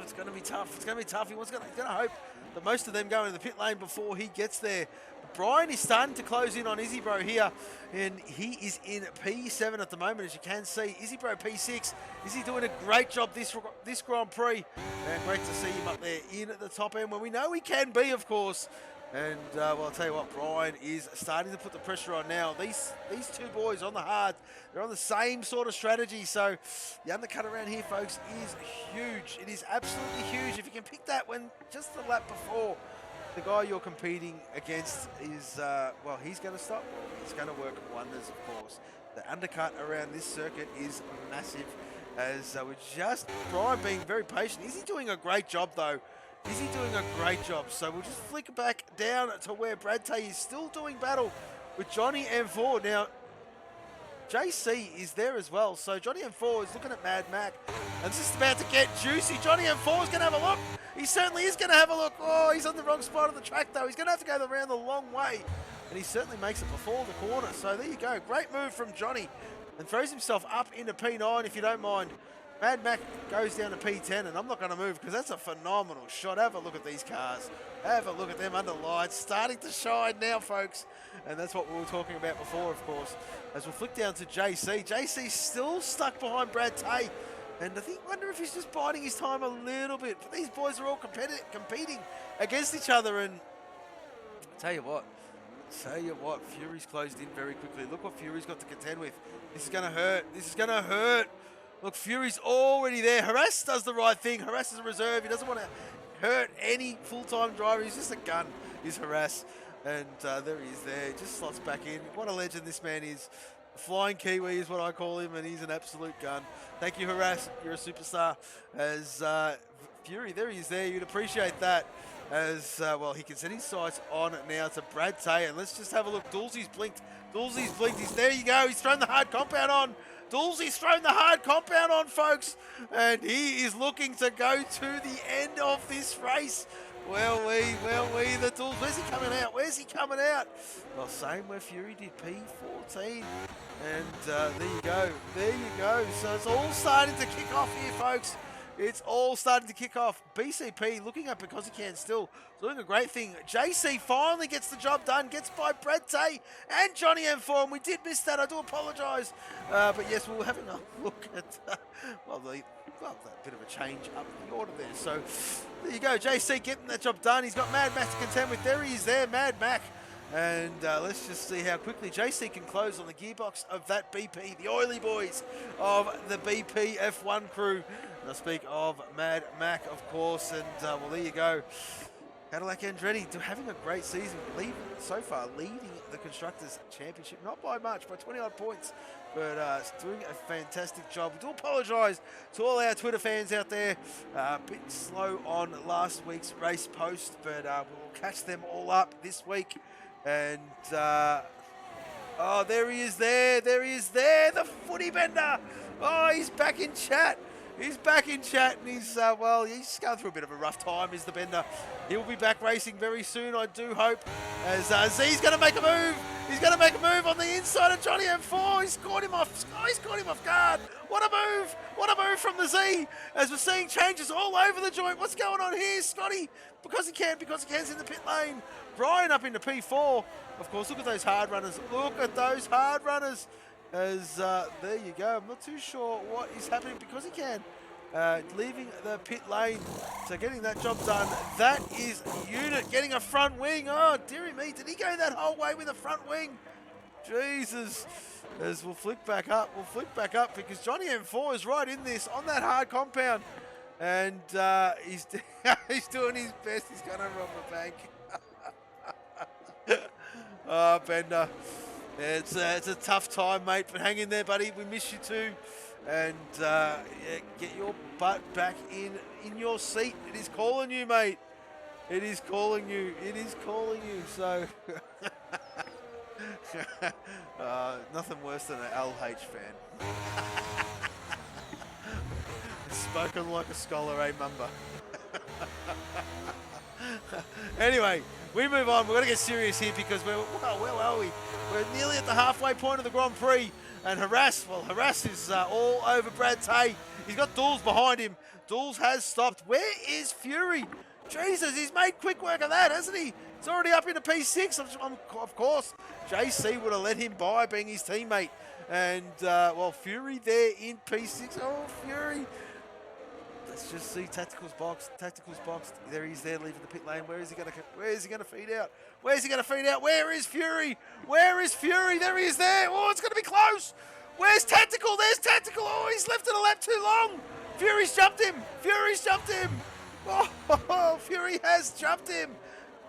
it's going to be tough. It's going to be tough. He's going to hope that most of them go into the pit lane before he gets there. Brian is starting to close in on Izzy Bro here, and he is in P7 at the moment, as you can see. Izzy Bro P6. Izzy doing a great job this Grand Prix, and great to see him up there in at the top end, where we know he can be, of course. And, well, I'll tell you what, Brian is starting to put the pressure on now. These two boys on the hard, they're on the same sort of strategy. So the undercut around here, folks, is huge. It is absolutely huge. If you can pick that when just the lap before, the guy you're competing against is, well, he's going to stop. He's going to work wonders, of course. The undercut around this circuit is massive. As we're just, Brian being very patient. Is he doing a great job, though? Is he doing a great job? So we'll just flick back down to where Brad Tay is still doing battle with Johnny M4. Now, JC is there as well. So Johnny M4 is looking at Mad Mac. And this is about to get juicy. Johnny M4 is going to have a look. He certainly is going to have a look. Oh, he's on the wrong spot of the track, though. He's going to have to go around the long way. And he certainly makes it before the corner. So there you go. Great move from Johnny. And throws himself up into P9, if you don't mind. Mad Mac goes down to P10, and I'm not going to move because that's a phenomenal shot. Have a look at these cars. Have a look at them under lights. Starting to shine now, folks. And that's what we were talking about before, of course. As we'll flick down to JC. JC's still stuck behind Brad Tay. And I wonder if he's just biding his time a little bit. But these boys are all competing against each other. And tell you what, Fury's closed in very quickly. Look what Fury's got to contend with. This is going to hurt. This is going to hurt. Look, Fury's already there. Harass does the right thing. Harass is a reserve. He doesn't want to hurt any full-time driver. He's just a gun, is Harass. And there he is there. Just slots back in. What a legend this man is. Flying Kiwi is what I call him, and he's an absolute gun. Thank you, Harass. You're a superstar. As Fury, there he is there. You'd appreciate that. As, well, he can set his sights on now to Brad Tay. And let's just have a look. Dulzy's blinked. Dulzy's blinked. There you go. He's thrown the hard compound on. Dulzy's thrown the hard compound on, folks. And he is looking to go to the end of this race. Well, the Dulz. Where's he coming out? Where's he coming out? Well, same where Fury did, P14. And there you go. There you go. So it's all starting to kick off here, folks. It's all starting to kick off. BCP looking up because he can still. Doing a great thing. JC finally gets the job done. Gets by Brad Tay and Johnny M4. And we did miss that. I do apologise. But yes, we were having a look at, well, that bit of a change up the order there. So there you go. JC getting that job done. He's got Mad Mac to contend with. There he is there. Mad Mac. And let's just see how quickly JC can close on the gearbox of that BP, the oily boys of the BP F1 crew. And I speak of Mad Mac, of course, and well, there you go. Cadillac Andretti having a great season so far, leading the Constructors' Championship, not by much, by 20-odd points, but doing a fantastic job. We do apologise to all our Twitter fans out there. A bit slow on last week's race post, but we will catch them all up this week. And, oh, there he is there, the footy bender. Oh, he's back in chat. He's back in chat, and he's, well, he's going through a bit of a rough time, is the bender. He'll be back racing very soon, I do hope, as Z's going to make a move. He's going to make a move on the inside of Johnny M4. He's caught him off. Oh, he's caught him off guard. What a move. What a move from the Z, as we're seeing changes all over the joint. What's going on here, Scotty? Because he can's in the pit lane. Brian up into P4. Of course, look at those hard runners. Look at those hard runners. As there you go. I'm not too sure what is happening because he can. Leaving the pit lane. So getting that job done. That is Unit getting a front wing. Oh, dearie me. Did he go that whole way with a front wing? Jesus. As we'll flick back up. We'll flick back up because Johnny M4 is right in this on that hard compound. And he's doing his best. He's going to rob a bank. Oh, Bender. It's a tough time, mate, but hang in there, buddy. We miss you too. And yeah, get your butt back in your seat. It is calling you, mate. It is calling you. It is calling you. So, nothing worse than an LH fan. Spoken like a scholar, eh, Mumba? Anyway, we move on. We're going to get serious here because where are we? We're nearly at the halfway point of the Grand Prix. And Harass is all over Brad Tay. He's got Dools behind him. Dools has stopped. Where is Fury? Jesus, he's made quick work of that, hasn't he? He's already up into P6. Of course, JC would have let him by being his teammate. And, well, Fury there in P6. Oh, Fury. Let's just see Tactical's boxed. There he is there leaving the pit lane. Where is he going to feed out? Where is Fury? There he is there. Oh, it's going to be close. Where's Tactical? There's Tactical. Oh, he's left it a lap too long. Fury's jumped him. Oh, Fury has jumped him.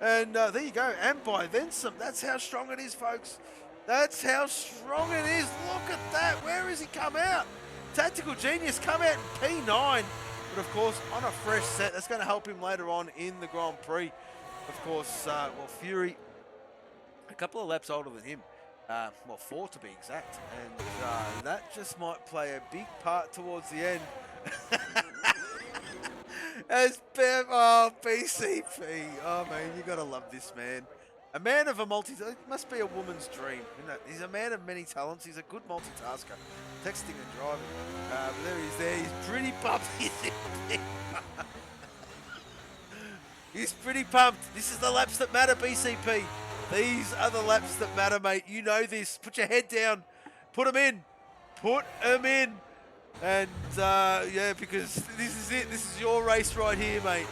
And there you go. And by then some. That's how strong it is, folks. That's how strong it is. Look at that. Where has he come out? Tactical Genius come out in P9. But of course, on a fresh set, that's going to help him later on in the Grand Prix. Of course, well, Fury, a couple of laps older than him. Well, 4 to be exact. And that just might play a big part towards the end. As BCP. Oh, man, you got to love this man. A man of it must be a woman's dream. You know, he's a man of many talents. He's a good multitasker, texting and driving. There he is there. He's pretty pumped. He's pretty pumped. This is the laps that matter, BCP. These are the laps that matter, mate. You know this. Put your head down. Put them in. And, yeah, because this is it. This is your race right here, mate.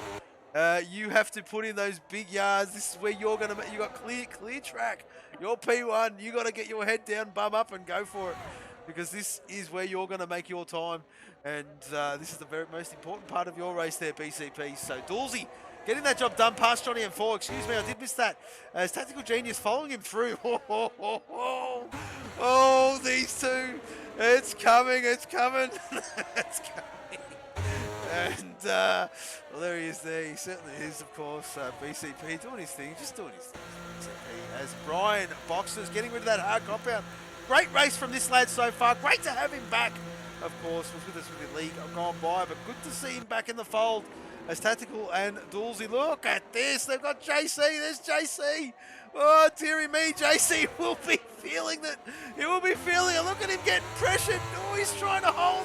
You have to put in those big yards. This is where you got clear track. You're P1. You got to get your head down, bum up, and go for it, because this is where you're going to make your time. And this is the most important part of your race there, BCP. So Doolsey getting that job done past Johnny M4. Excuse me, I did miss that. As Tactical Genius following him through. Oh, these two. It's coming. It's coming. And, well, there he is there. He certainly is, of course. BCP doing his thing, just doing his thing. BCP, as Brian Boxers getting rid of that hard compound. Great race from this lad so far. Great to have him back. Of course, was with us with the league gone by, but good to see him back in the fold. As Tactical and Doolsey, look at this. They've got JC. There's JC. Oh, dearie me. JC will be feeling that. He will be feeling it. Look at him getting pressured. Oh, he's trying to hold.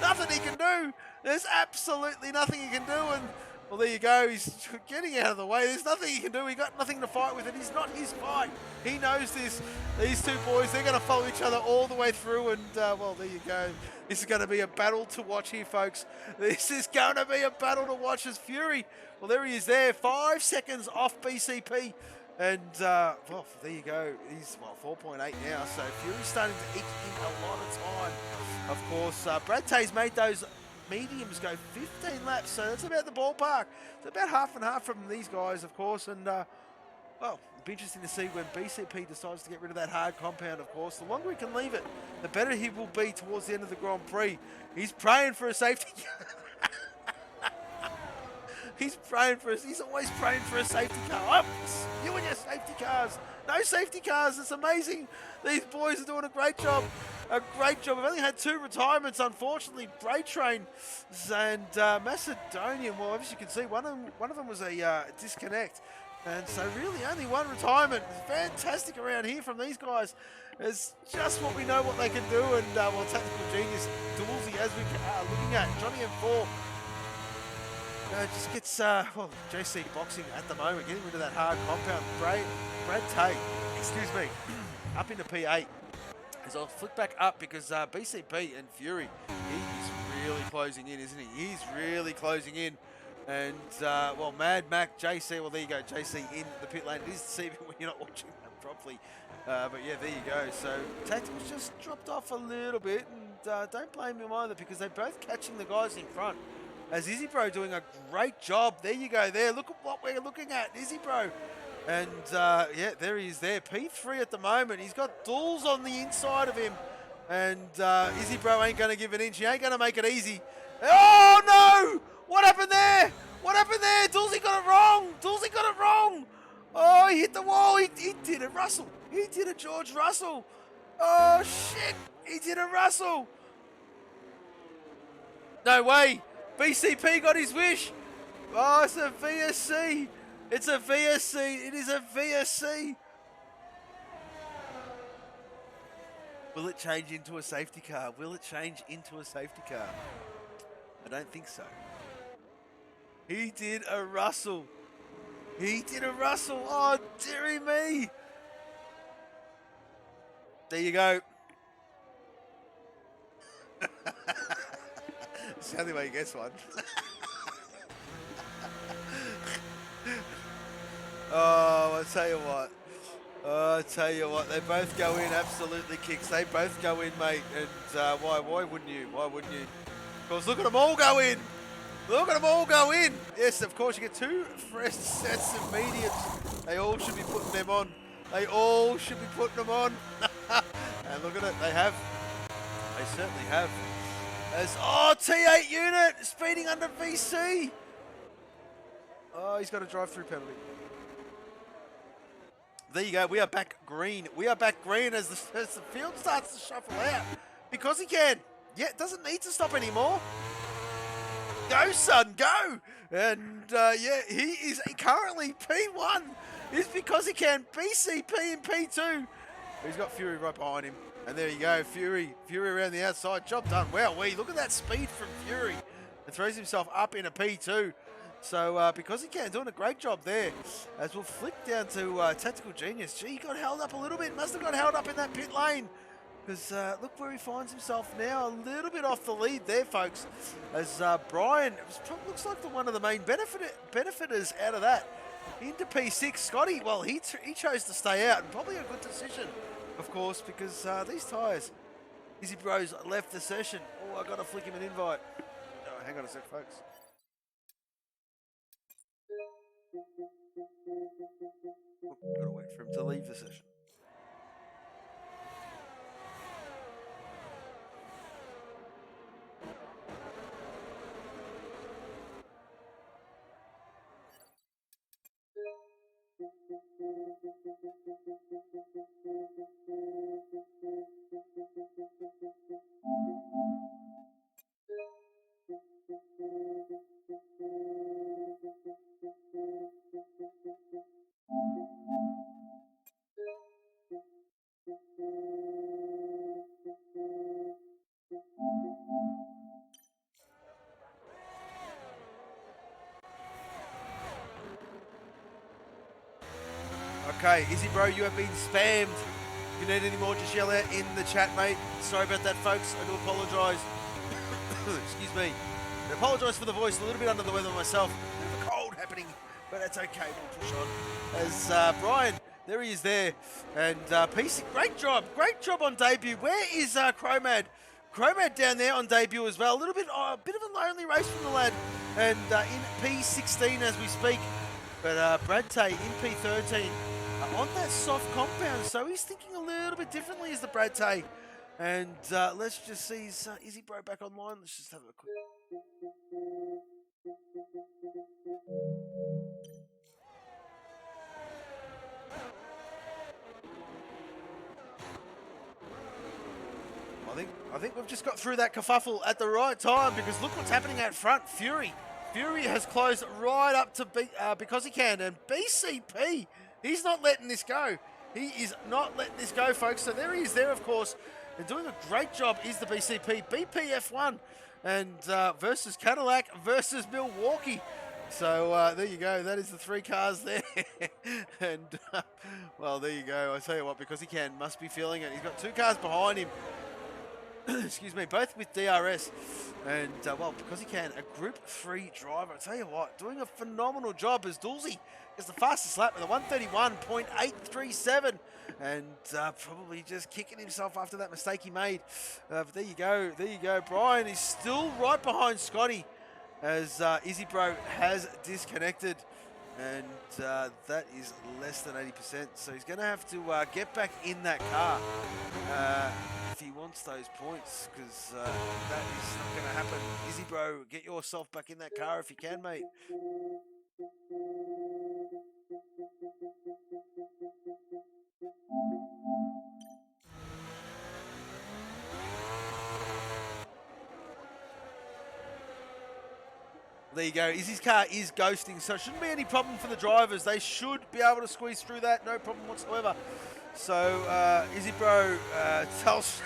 Nothing he can do. There's absolutely nothing he can do. And, well, there you go. He's getting out of the way. There's nothing he can do. He got nothing to fight with. And it's not his fight. He knows this. These two boys, they're going to follow each other all the way through. And, well, there you go. This is going to be a battle to watch here, folks. This is going to be a battle to watch as Fury. Well, there he is there. 5 seconds off BCP. And, well, there you go. He's, well, 4.8 now. So Fury's starting to eke in a lot of time. Of course, Brad Tay's made those mediums go 15 laps. So that's about the ballpark. So about half and half from these guys, of course. And, well, it'll be interesting to see when BCP decides to get rid of that hard compound, of course. The longer he can leave it, the better he will be towards the end of the Grand Prix. He's praying for a safety car. He's always praying for a safety car. Oh, you and your safety cars. No safety cars. It's amazing. These boys are doing a great job. A great job. We've only had 2 retirements, unfortunately. Brake Train and Macedonian. Well, as you can see, one of them was a disconnect. And so really only 1 retirement. Fantastic around here from these guys. It's just what we know what they can do. And, well, Tactical Genius, Doolsey, as we are looking at. Johnny M4. Just gets, well, JC boxing at the moment, getting rid of that hard compound. Brad Tate, excuse me, up into P8. As I'll flick back up because BCP and Fury, he's really closing in, isn't he? He's really closing in. And, well, Mad Mac, JC, well, there you go, JC in the pit lane. It is deceiving when you're not watching that properly. But, yeah, there you go. So, Tacticals just dropped off a little bit. And don't blame him either because they're both catching the guys in front. As Izzy Bro doing a great job. There you go there. Look at what we're looking at. Izzy Bro. And, yeah, there he is there. P3 at the moment. He's got Dools on the inside of him. And Izzy Bro ain't going to give an inch. He ain't going to make it easy. Oh, no! What happened there? What happened there? Doolsey got it wrong. Doolsey got it wrong. Oh, he hit the wall. He did a Russell. He did a George Russell. Oh, shit. He did a Russell. No way. BCP got his wish. Oh, it's a VSC. It's a VSC. It is a VSC. Will it change into a safety car? Will it change into a safety car? I don't think so. He did a Russell. He did a Russell. Oh, dearie me. There you go. It's the only way you guess one. Oh, I tell you what. They both go in, absolutely kicks. They both go in, mate. And why wouldn't you? Why wouldn't you? Of course, look at them all go in. Look at them all go in. Yes, of course, you get 2 fresh sets of mediums. They all should be putting them on. They all should be putting them on. And look at it. They have. They certainly have. As, oh, T8 unit speeding under VC. Oh, he's got a drive-through penalty. There you go. We are back green. We are back green as the field starts to shuffle out. Because he can. Yeah, it doesn't need to stop anymore. Go, son, go. And, yeah, he is currently P1. It's because he can. BCP in P2. He's got Fury right behind him. And there you go, Fury around the outside. Job done. Wow, look at that speed from Fury. And throws himself up in a P2. So, because he can, doing a great job there. As we'll flick down to Tactical Genius. Gee, he got held up a little bit. Must have got held up in that pit lane. Because look where he finds himself now. A little bit off the lead there, folks. As Brian looks like one of the main benefiters out of that. Into P6. Scotty, well, he chose to stay out. And probably a good decision. Of course, because these tyres, Izzy Bros left the session. Oh, I got to flick him an invite. Oh, hang on a sec, folks. Got to wait for him to leave the session. Okay, Izzy Bro, you have been spammed. If you need any more, just yell out in the chat, mate. Sorry about that, folks. I do apologise. Excuse me. I apologise for the voice. A little bit under the weather myself. A bit of a cold happening but that's okay. We'll push on. As Brian, there he is there. And PC, great job on debut. Where is Chromad? Chromad down there on debut as well. A bit of a lonely race from the lad. And in P16 as we speak. But Brad Tay in P13 on that soft compound. So he's thinking a little bit differently as the Brad Tay. And let's just see, is he Bro back online? Let's just have a quick... I think we've just got through that kerfuffle at the right time, because look what's happening out front. Fury has closed right up to because he can, and BCP, he's not letting this go. He is not letting this go, folks. So there he is there, of course. And doing a great job is the BCP. BPF1 and versus Cadillac versus Milwaukee. So there you go. That is the three cars there. And, well, there you go. I tell you what, because he can, must be feeling it. He's got two cars behind him. Excuse me, both with DRS. And, well, because he can, a Group 3 driver. I tell you what, doing a phenomenal job as Dulcie is the fastest lap with a 131.837. And probably just kicking himself after that mistake he made. But there you go. Brian is still right behind Scotty as Izzy Bro has disconnected. And that is less than 80%. So he's going to have to get back in that car if he wants those points, because that is not going to happen. Izzy Bro, get yourself back in that car if you can, mate. There you go. Izzy's car is ghosting, so it shouldn't be any problem for the drivers. They should be able to squeeze through that, no problem whatsoever. So, Izzy Bro, Telstra.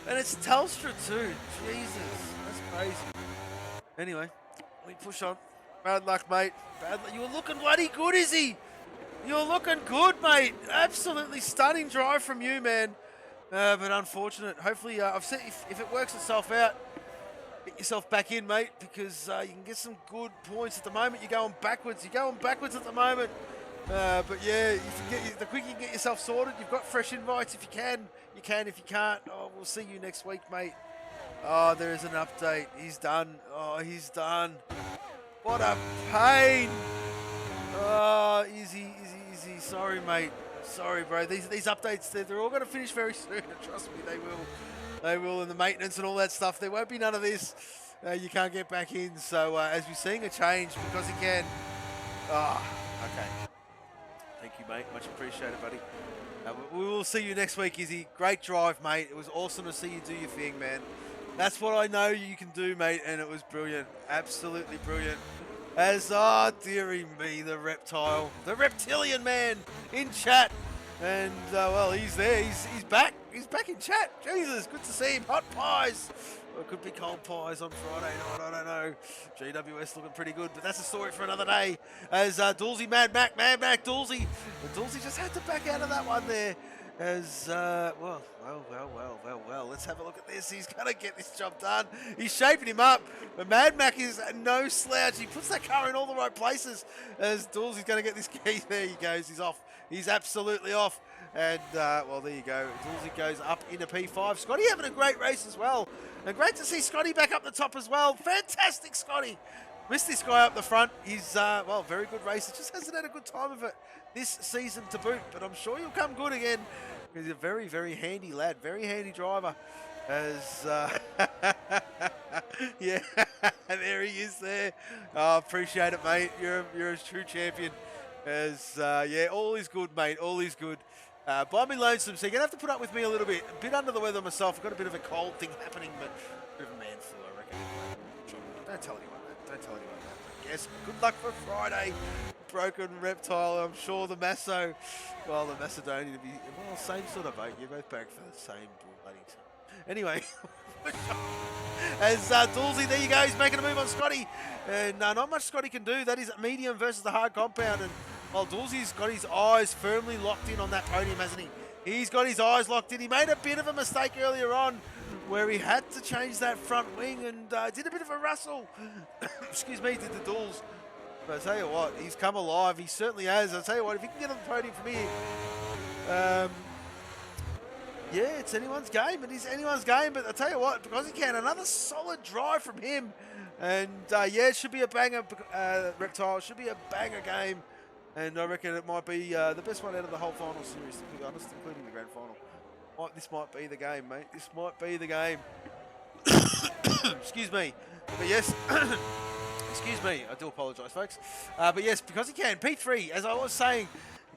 And it's Telstra too. Jesus, that's crazy. Anyway, we push on. Bad luck, mate. Bad luck. You were looking bloody good, Izzy. You're looking good, mate. Absolutely stunning drive from you, man. But unfortunate. Hopefully, I've said if it works itself out, get yourself back in, mate, because you can get some good points. At the moment, you're going backwards. You're going backwards at the moment. But yeah, the quicker you get yourself sorted, you've got fresh invites. If you can, you can. If you can't, we'll see you next week, mate. Oh, there is an update. He's done. Oh, he's done. What a pain. Oh, easy. Sorry, mate. Sorry, bro. These updates, they're all going to finish very soon. Trust me, they will. They will, and the maintenance and all that stuff. There won't be none of this. You can't get back in. So as we're seeing a change, because he can. Okay. Thank you, mate. Much appreciated, buddy. We will see you next week, Izzy. Great drive, mate. It was awesome to see you do your thing, man. That's what I know you can do, mate, and it was brilliant. Absolutely brilliant. As, dearie me, the reptilian man in chat. And, well, he's there. He's back. He's back in chat. Jesus, good to see him. Hot pies. Or it could be cold pies on Friday night. I don't know. GWS looking pretty good, but that's a story for another day. As Dulcie, Mad Mac, Dulcie. And Dulcie just had to back out of that one there. As, well. Let's have a look at this. He's going to get this job done. He's shaping him up. But Mad Mac is no slouch. He puts that car in all the right places. As Dulcie's going to get this key. There he goes. He's off. He's absolutely off. And, well, there you go. Dulcie goes up into P5. Scotty having a great race as well. And great to see Scotty back up the top as well. Fantastic, Scotty. Missed this guy up the front. He's, well, very good racer. Just hasn't had a good time of it this season to boot. But I'm sure he'll come good again. He's a very, very handy lad. Very handy driver. As, yeah, there he is there. Oh, appreciate it, mate. You're a true champion. As, yeah, all is good, mate. All is good. Buy me lonesome, so you're going to have to put up with me a little bit. A bit under the weather myself. I've got a bit of a cold thing happening, but a bit of a man flu, I reckon. Don't tell anyone that. Don't tell anyone that. But yes, good luck for Friday. Broken Reptile. I'm sure the Masso, well, the Macedonian to be, well, same sort of boat. You're both back for the same bloody time. Anyway, as Dulcie, there you go. He's making a move on Scotty. And not much Scotty can do. That is medium versus the hard compound. And well, Dulcie's got his eyes firmly locked in on that podium, hasn't he? He's got his eyes locked in. He made a bit of a mistake earlier on where he had to change that front wing and did a bit of a rustle. Excuse me, did the duels. But I tell you what, he's come alive. He certainly has. I tell you what, if he can get on the podium for me, yeah, it's anyone's game. It is anyone's game. But I tell you what, because he can, another solid drive from him. And yeah, it should be a banger, Reptile. It should be a banger game. And I reckon it might be the best one out of the whole final series, to be honest, including the grand final. This might be the game, mate. This might be the game. Excuse me. But yes, excuse me. I do apologise, folks. But yes, because he can. P3, as I was saying,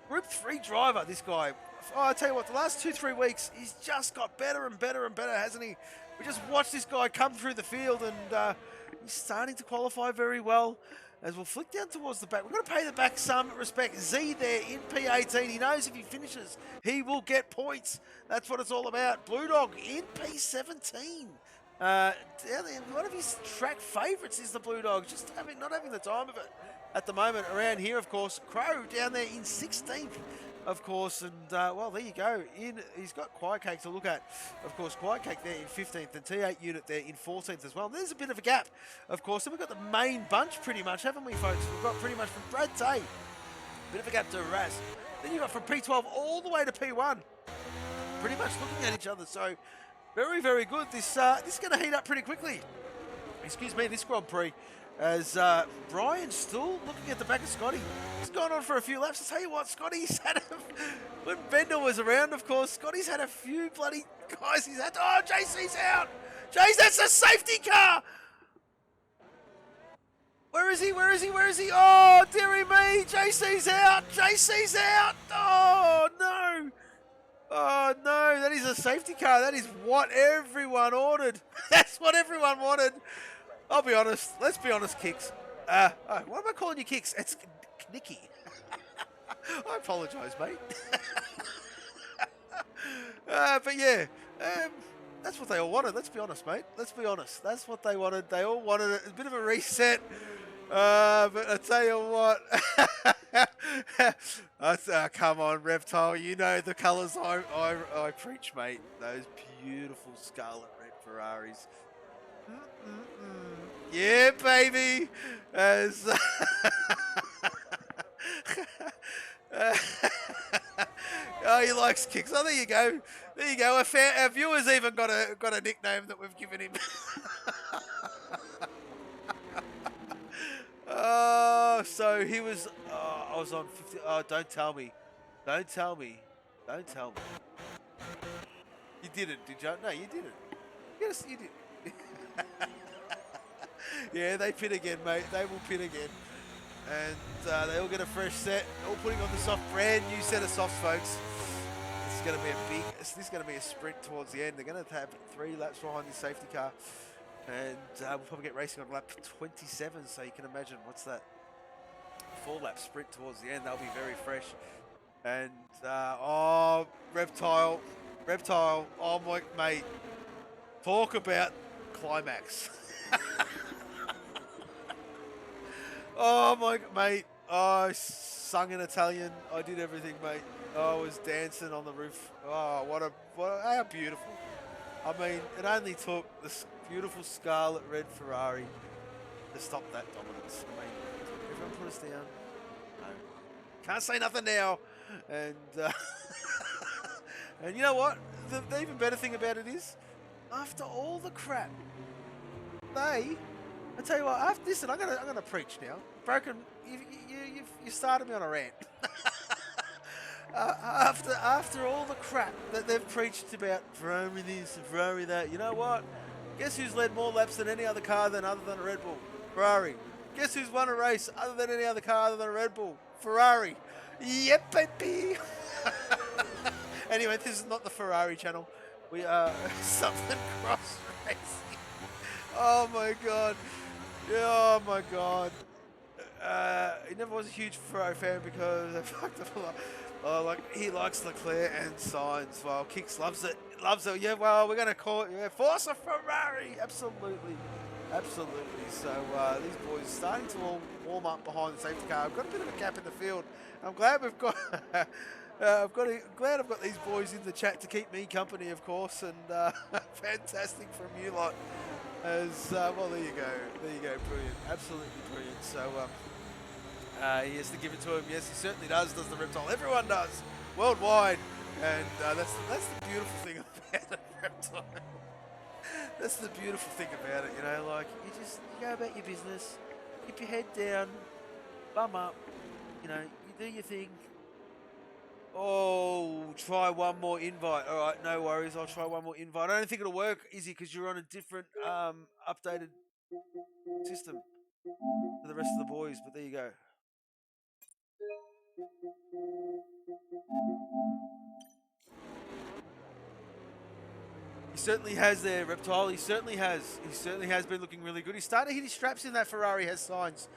Group 3 driver, this guy. Oh, I tell you what, the last 2-3 weeks, he's just got better and better and better, hasn't he? We just watched this guy come through the field and he's starting to qualify very well. As we'll flick down towards the back. We're going to pay the back some respect. Z there in P18. He knows if he finishes, he will get points. That's what it's all about. Blue Dog in P17. One of his track favourites is the Blue Dog. Just not having the time of it at the moment. Around here, of course, Crow down there in 16th. Of course, and well, there you go. He's got Quiet Cake to look at. Of course, Quiet Cake there in 15th and T8 unit there in 14th as well. There's a bit of a gap, of course. Then we've got the main bunch pretty much, haven't we, folks? We've got pretty much from Brad Tay, bit of a gap to Raz. Then you've got from P12 all the way to P1. Pretty much looking at each other. So very, very good. This is going to heat up pretty quickly. Excuse me, this Grand Prix. As Brian's still looking at the back of Scotty. He's gone on for a few laps. I'll tell you what, Scotty's had when Bender was around, of course, Scotty's had a few bloody guys he's had to, oh, JC's out! Jace, that's a safety car! Where is he? Where is he? Where is he? Oh, dearie me! JC's out! JC's out! Oh, no! Oh, no, that is a safety car. That is what everyone ordered. That's what everyone wanted. I'll be honest. Let's be honest, Kicks. What am I calling you, Kicks? It's Nicky. I apologise, mate. But yeah, that's what they all wanted. Let's be honest, mate. Let's be honest. That's what they wanted. They all wanted a bit of a reset. But I tell you what. Come on, Reptile. You know the colours I preach, mate. Those beautiful scarlet red Ferraris. Yeah, baby. As oh, he likes Kicks. Oh, there you go. There you go. Our viewers even got a nickname that we've given him. Oh, so he was. Oh, I was on 50. Oh, don't tell me. Don't tell me. Don't tell me. You didn't, did you? No, you didn't. Yes, you did. Yeah, they pit again, mate. They will pit again. And they all get a fresh set. All putting on the brand new set of softs, folks. This is going to be this is going to be a sprint towards the end. They're going to have 3 laps behind this safety car. And we'll probably get racing on lap 27, so you can imagine, what's that? 4-lap sprint towards the end. They'll be very fresh. And, oh, Reptile, oh my, mate. Talk about climax. Oh my, mate. Oh, I sung in Italian. I did everything, mate. Oh, I was dancing on the roof. Oh, how beautiful. I mean, it only took this beautiful scarlet red Ferrari to stop that dominance. I mean, everyone put us down. No. Can't say nothing now. And, and you know what? The even better thing about it is, after all the crap, I tell you what, listen, I'm gonna preach now. Broken, you started me on a rant. After all the crap that they've preached about Ferrari this and Ferrari that, you know what? Guess who's led more laps than any other car other than a Red Bull? Ferrari. Guess who's won a race other than any other car other than a Red Bull? Ferrari. Yep, baby. Anyway, this is not the Ferrari channel. We are Southern Cross Racing. Oh my god. Oh my god. He never was a huge Ferrari fan because they fucked up a lot. Oh, like he likes Leclerc and Sainz. Well, Kicks loves it. Loves it. Yeah, well, we're gonna call it Forza Ferrari. Absolutely. Absolutely. So these boys starting to all warm up behind the safety car. We've got a bit of a gap in the field. I'm glad we've got Glad I've got these boys in the chat to keep me company, of course, and fantastic from you lot. As well, there you go, brilliant, absolutely brilliant. So he has to give it to him. Yes, he certainly does the Reptile. Everyone does, worldwide, and that's the beautiful thing about a Reptile. That's the beautiful thing about it, you know. Like you go about your business, keep your head down, bum up, you know, you do your thing. Oh, try one more invite. All right, no worries. I'll try one more invite. I don't think it'll work, Izzy, because you're on a different updated system to the rest of the boys. But there you go. He certainly has there, Reptile. He certainly has. He certainly has been looking really good. He's starting to hit his straps in that Ferrari, has signs.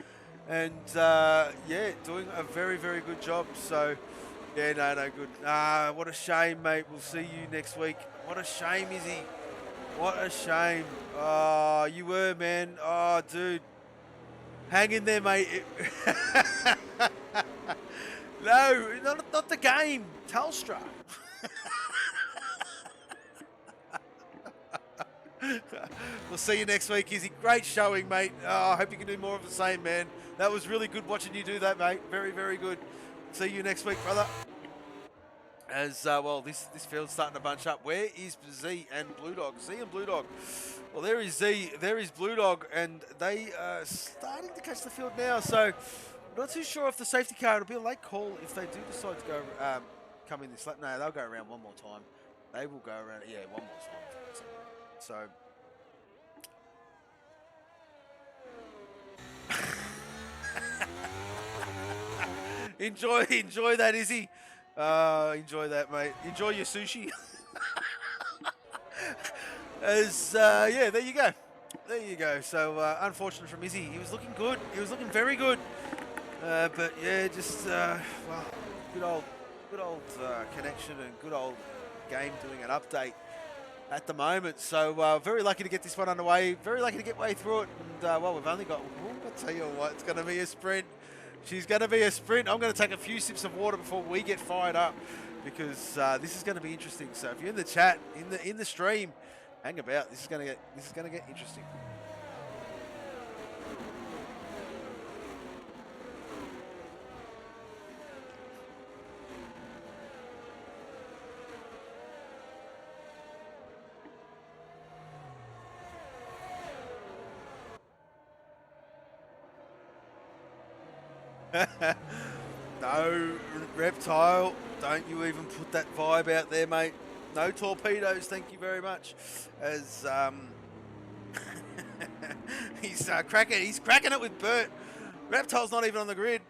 And, yeah, doing a very, very good job. So, yeah, no, good. What a shame, mate. We'll see you next week. What a shame, Izzy. What a shame. Oh, you were, man. Oh, dude. Hang in there, mate. No, not the game. Telstra. We'll see you next week, Izzy. Great showing, mate. I hope you can do more of the same, man. That was really good watching you do that, mate. Very, very good. See you next week, brother. As well, this field's starting to bunch up. Where is Z and Blue Dog? Z and Blue Dog. Well, there is Z, there is Blue Dog, and they are starting to catch the field now. So, not too sure if the safety car, it'll be a late call if they do decide to go come in this lap. No, they'll go around one more time. They will go around, yeah, one more time. So. Enjoy that, Izzy. Enjoy that, mate. Enjoy your sushi. As yeah, there you go. There you go. So unfortunate from Izzy. He was looking good. He was looking very good. But yeah, just well, good old connection and good old game doing an update at the moment. So very lucky to get this one underway. Very lucky to get way through it. And well, we've only got. I'll tell you what, it's going to be a sprint. She's going to be a sprint. I'm going to take a few sips of water before we get fired up, because this is going to be interesting. So if you're in the chat, in the stream, hang about. This is going to get interesting. No, Reptile, don't you even put that vibe out there, mate. No torpedoes, thank you very much. As he's cracking it with Bert. Reptile's not even on the grid.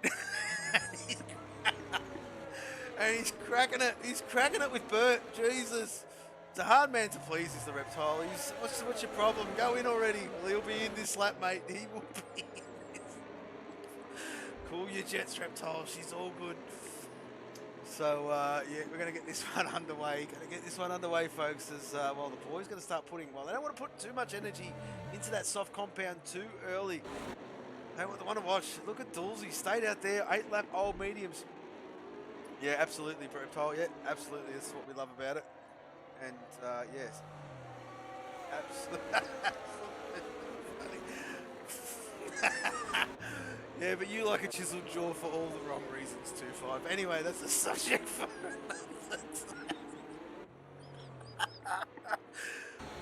And he's cracking it with Bert. Jesus. It's a hard man to please, is the Reptile. What's your problem? Go in already. Well, he'll be in this lap, mate. He will be in this. Cool your jets, Reptile. She's all good. So, yeah, we're going to get this one underway. Folks, as, well, the boys going to start putting, well, they don't want to put too much energy into that soft compound too early. They want to watch. Look at Dulzy. Stayed out there. 8-lap old mediums. Yeah, absolutely, Reptile. Yeah, absolutely. That's what we love about it. And, yes. Absolutely. Yeah, but you like a chiseled jaw for all the wrong reasons, 2-5. Anyway, that's the subject for another time.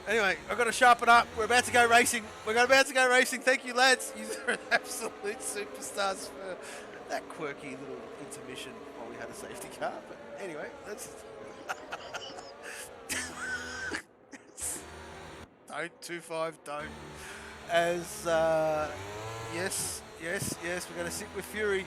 Anyway, I've got to sharpen up. We're about to go racing. Thank you, lads. You're absolute superstars for that quirky little intermission while we had a safety car. But anyway, let's... Don't, 2-5, don't. As, yes, we're going to sit with Fury.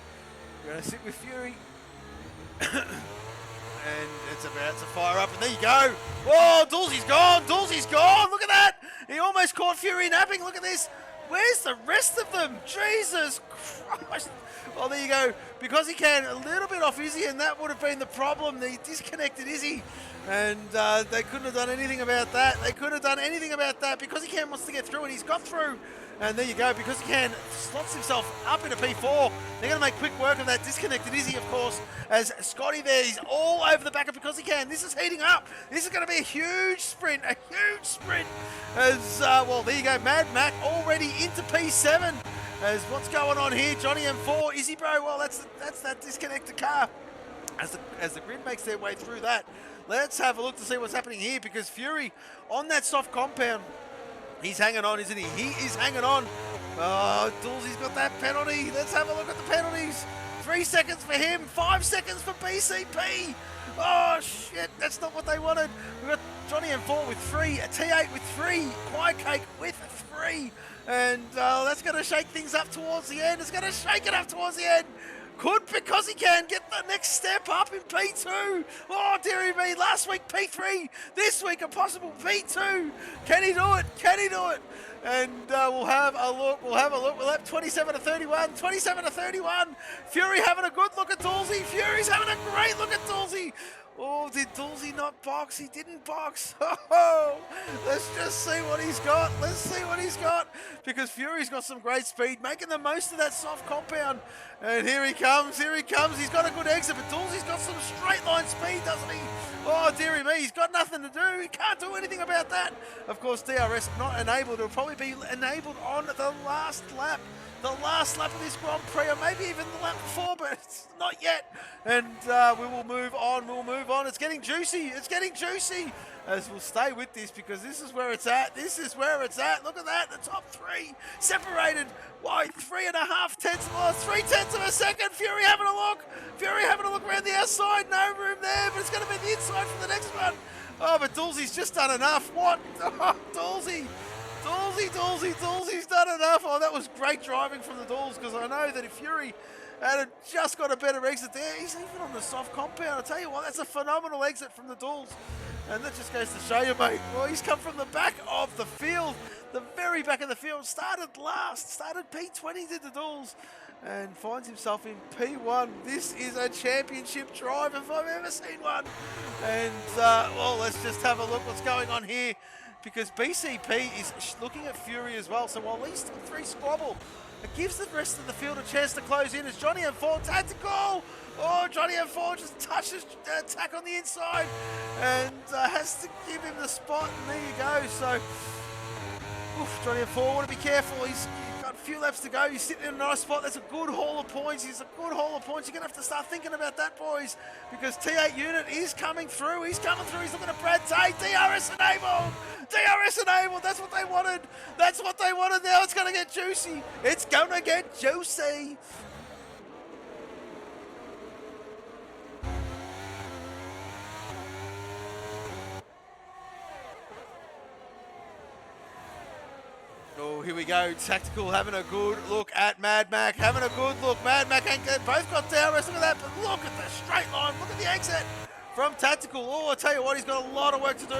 And it's about to fire up, and there you go. Whoa, Dulzy's gone. Look at that. He almost caught Fury napping. Look at this. Where's the rest of them? Jesus Christ. Well, there you go. Because he can, a little bit off Izzy, and that would have been the problem. They disconnected Izzy, and they couldn't have done anything about that. They couldn't have done anything about that. Because he can wants to get through, and he's got through. And there you go. Because he can slots himself up into P4. They're going to make quick work of that disconnected Izzy, of course, as Scotty there. He's all over the back of Because he can. This is heating up. This is going to be a huge sprint. A huge sprint. As, well, there you go. Mad Mac already into P7. As what's going on here? Johnny M4, Izzy bro. Well, that's that disconnected car. As the grid makes their way through that, let's have a look to see what's happening here, because Fury on that soft compound, he's hanging on, isn't he? He is hanging on. Oh, Dulzy's got that penalty. Let's have a look at the penalties. 3 seconds for him, 5 seconds for BCP. Oh shit, that's not what they wanted. We've got Johnny M4 with 3, a T8 with 3, Quiet Cake with 3. And that's going to shake things up towards the end. It's going to shake it up towards the end. Could, because he can, get the next step up in P2. Oh, dearie me, last week P3, this week a possible P2. Can he do it? Can he do it? And we'll have a look. We'll have 27 to 31. 27 to 31. Fury having a good look at Dulzy. Fury's having a great look at Dulzy. Oh, did Dulzy not box? He didn't box. Oh, let's just see what he's got. Let's see what he's got. Because Fury's got some great speed, making the most of that soft compound. And here he comes, here he comes. He's got a good exit, but Dulzy's got some straight line speed, doesn't he? Oh, dearie me, he's got nothing to do. He can't do anything about that. Of course, DRS not enabled. It'll probably be enabled on the last lap. The last lap of this Grand Prix, or maybe even the lap before, but it's not yet. And we will move on, we'll move on. It's getting juicy, it's getting juicy. As we'll stay with this, because this is where it's at. This is where it's at. Look at that, the top 3 separated by 3.5 tenths, or 3 tenths of a second. Fury having a look. Fury having a look around the outside. No room there, but it's going to be the inside for the next one. Oh, but Dulzy's just done enough. What? Oh, Dulzy. Dulzy's done enough. Oh, that was great driving from the Dulz, because I know that if Fury had just got a better exit there, he's even on the soft compound. I tell you what, that's a phenomenal exit from the Dulz. And that just goes to show you, mate. Well, he's come from the back of the field, the very back of the field. Started last, started P20, did the Dulz, and finds himself in P1. This is a championship drive if I've ever seen one. And, well, let's just have a look what's going on here, because BCP is looking at Fury as well. So while these 3 squabble, it gives the rest of the field a chance to close in as Johnny M4 tactical. Oh, Johnny M4 just touches attack on the inside and has to give him the spot. And there you go. So, oof, Johnny M4, want to be careful. He's got a few laps to go. He's sitting in a nice spot. That's a good haul of points. He's a good haul of points. You're going to have to start thinking about that, boys, because T8 unit is coming through. He's coming through. He's looking at Brad Tate. DRS enabled. DRS enabled. That's what they wanted. That's what they wanted. Now it's going to get juicy. It's going to get juicy. Oh, here we go. Tactical having a good look at Mad Mac. Having a good look. Mad Mac ain't good. Both got DRS. Look at that. But look at the straight line. Look at the exit from Tactical. Oh, I tell you what, he's got a lot of work to do.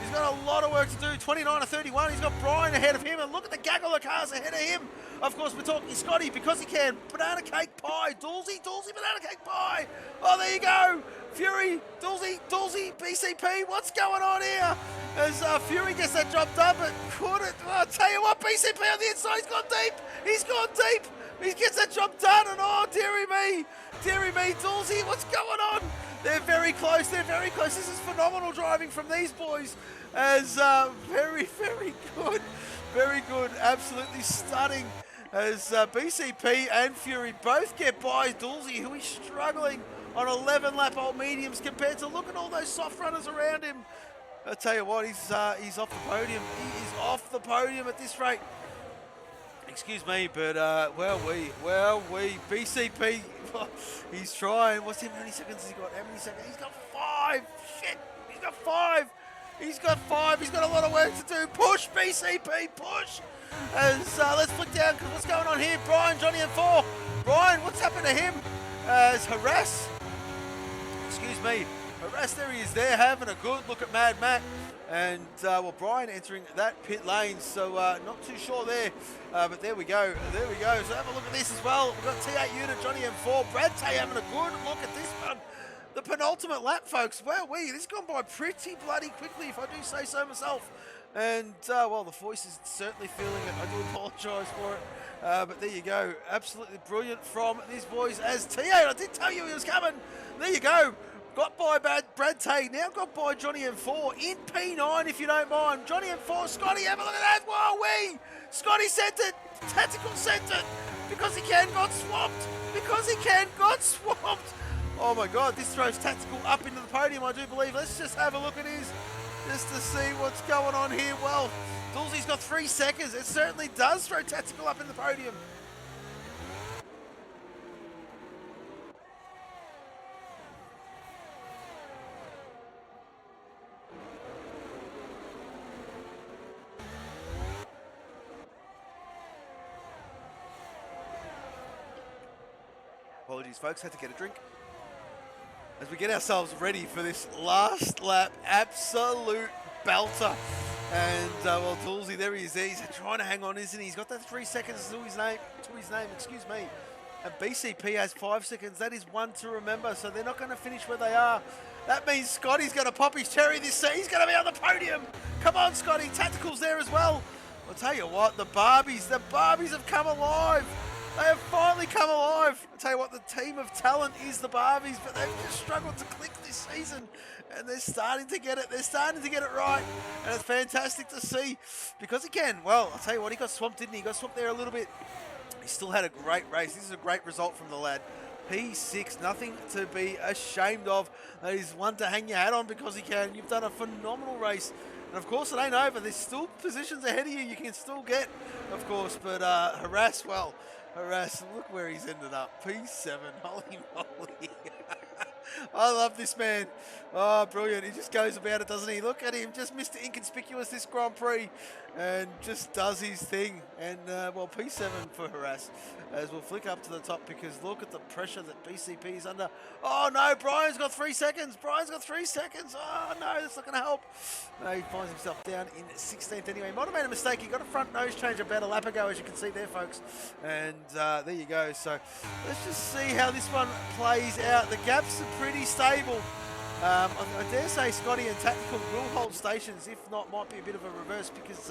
He's got a lot of work to do. 29 to 31. He's got Brian ahead of him. And look at the gaggle of cars ahead of him. Of course, we're talking Scotty, because he can. Banana cake pie. Dulzy, banana cake pie. Oh, there you go. Fury, Dulzy, BCP. What's going on here? As Fury gets that job done, but could it? I'll tell you what, BCP on the inside. He's gone deep. He's gone deep. He gets that job done. And oh, dearie me, Dulzy, what's going on? They're very close. They're very close. This is phenomenal driving from these boys. As very, very good. Very good. Absolutely stunning. As BCP and Fury both get by Dulzy, who is struggling on 11 lap old mediums compared to, look at all those soft runners around him. I'll tell you what, he's off the podium. He is off the podium at this rate. Excuse me, but BCP, he's trying. How many seconds has he got? How many seconds? He's got 5. Shit, he's got 5. He's got 5. He's got a lot of work to do. Push, BCP, push. As let's flick down, because what's going on here? Brian, Johnny M4. Brian, what's happened to him? As Harass. Excuse me. Harass, there he is there, having a good look at Mad Mac. And, well, Brian entering that pit lane, so not too sure there. But there we go. There we go. So have a look at this as well. We've got T8 unit, Johnny M4. Brad Tay having a good look at this one. The penultimate lap, folks. Wow, this has gone by pretty bloody quickly, if I do say so myself. And, well, the voice is certainly feeling it. I do apologise for it. But there you go. Absolutely brilliant from these boys as T8. I did tell you he was coming. There you go. Got by Brad Tay, now got by Johnny M4 in P9 if you don't mind. Johnny M4, Scotty, have a look at that. Whoa, Scotty sent it. Tactical sent it. Because he can, got swamped. Because he can, got swamped. Oh my God, this throws Tactical up into the podium, I do believe. Let's just have a look at his, just to see what's going on here. Well, Dulcie's got 3 seconds. It certainly does throw Tactical up in the podium. Apologies, folks, had to get a drink. As we get ourselves ready for this last lap, absolute belter. And, well, Toolsy, there he is. He's trying to hang on, isn't he? He's got that 3 seconds to his name, excuse me. And BCP has 5 seconds. That is one to remember, so they're not going to finish where they are. That means Scotty's going to pop his cherry this season. He's going to be on the podium. Come on, Scotty. Tactical's there as well. I'll tell you what, the Barbies have come alive. They have finally come alive. I'll tell you what, the team of talent is the Barbies, but they've just struggled to click this season. And they're starting to get it. They're starting to get it right. And it's fantastic to see. Because again, well, I'll tell you what, he got swamped, didn't he? He got swamped there a little bit. He still had a great race. This is a great result from the lad. P6, nothing to be ashamed of. That is one to hang your hat on because he can. You've done a phenomenal race. And of course, it ain't over. There's still positions ahead of you you can still get, of course. But Harass, well, look where he's ended up. P7, holy moly. I love this man. Oh, brilliant. He just goes about it, doesn't he? Look at him, just Mr. Inconspicuous this Grand Prix and just does his thing. And, well, P7 for Harass as we'll flick up to the top because look at the pressure that BCP is under. Oh, no, Brian's got 3 seconds. Brian's got 3 seconds. Oh, no, that's not going to help. No, he finds himself down in 16th anyway. He might have made a mistake. He got a front nose change about a lap ago, as you can see there, folks. And there you go. So let's just see how this one plays out. The gaps are pretty stable. I dare say Scotty and Tactical will hold stations. If not, might be a bit of a reverse because,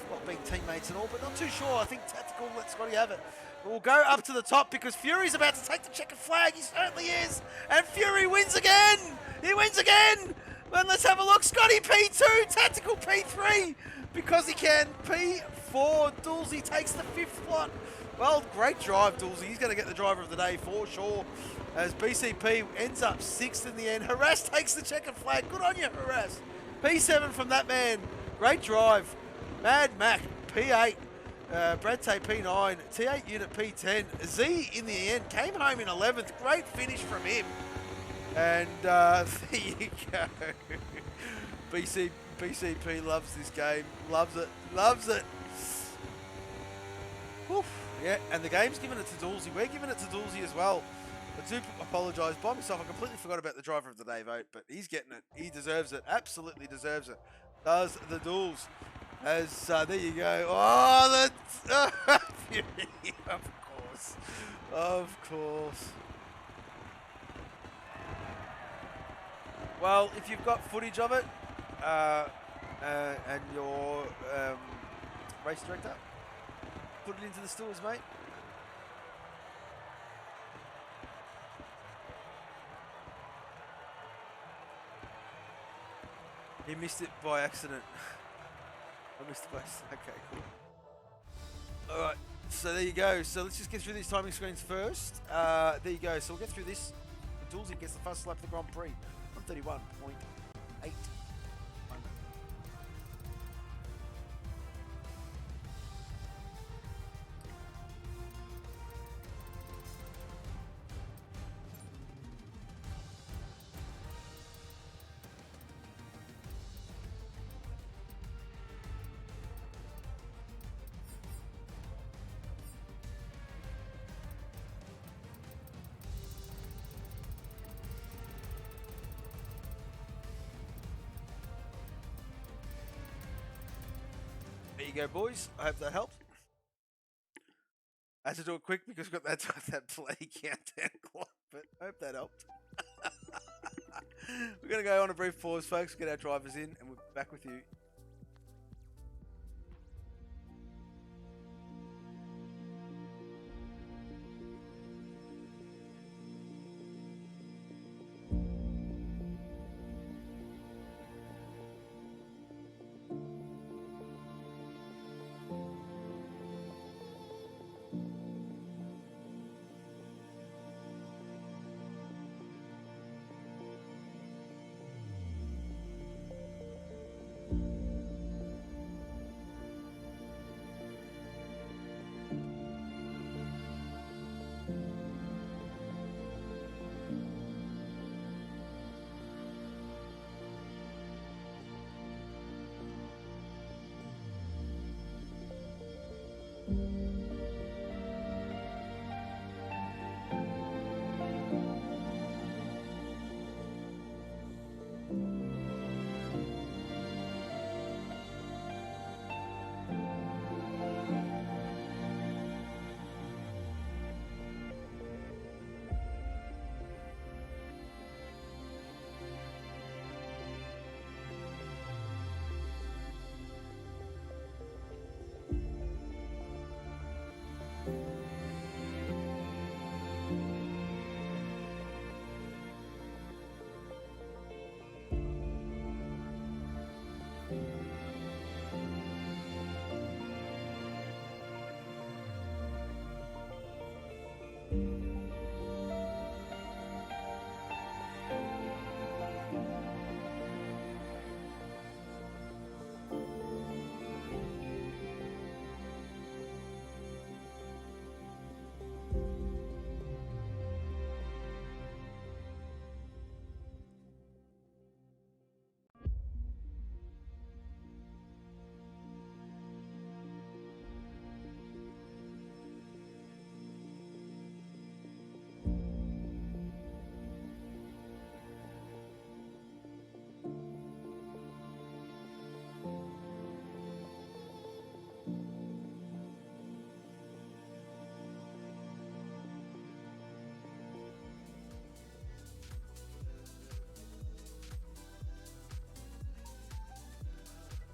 well, being teammates and all, but not too sure. I think Tactical will let Scotty have it. But we'll go up to the top because Fury's about to take the checkered flag. He certainly is. And Fury wins again. He wins again. And let's have a look. Scotty P2, Tactical P3 because he can. P4, Dulcie takes the 5th slot. Well, great drive, Dulcie. He's going to get the driver of the day for sure. As BCP ends up 6th in the end. Harass takes the checkered flag. Good on you, Harass. P7 from that man. Great drive. Mad Mac, P8. Brad Tay, P9. T8 unit, P10. Z in the end came home in 11th. Great finish from him. And there you go. BCP loves this game. Loves it. Loves it. Oof. Yeah, and the game's giving it to Dulcie. We're giving it to Dulcie as well. I do apologise by myself. I completely forgot about the driver of the day vote, but he's getting it. He deserves it. Absolutely deserves it. Does the Duels. As there you go. Oh, the Fury. Of course. Of course. Well, if you've got footage of it and your race director, put it into the stores, mate. He missed it by accident. I missed it by accident. Okay, cool. Alright, so there you go. So let's just get through these timing screens first. There you go. So we'll get through this. Dulcie gets the first lap of the Grand Prix. 131.8. you go, boys. I hope that helped. I had to do it quick because we've got that bloody countdown clock, but I hope that helped. We're going to go on a brief pause, folks, get our drivers in, and we're back with you.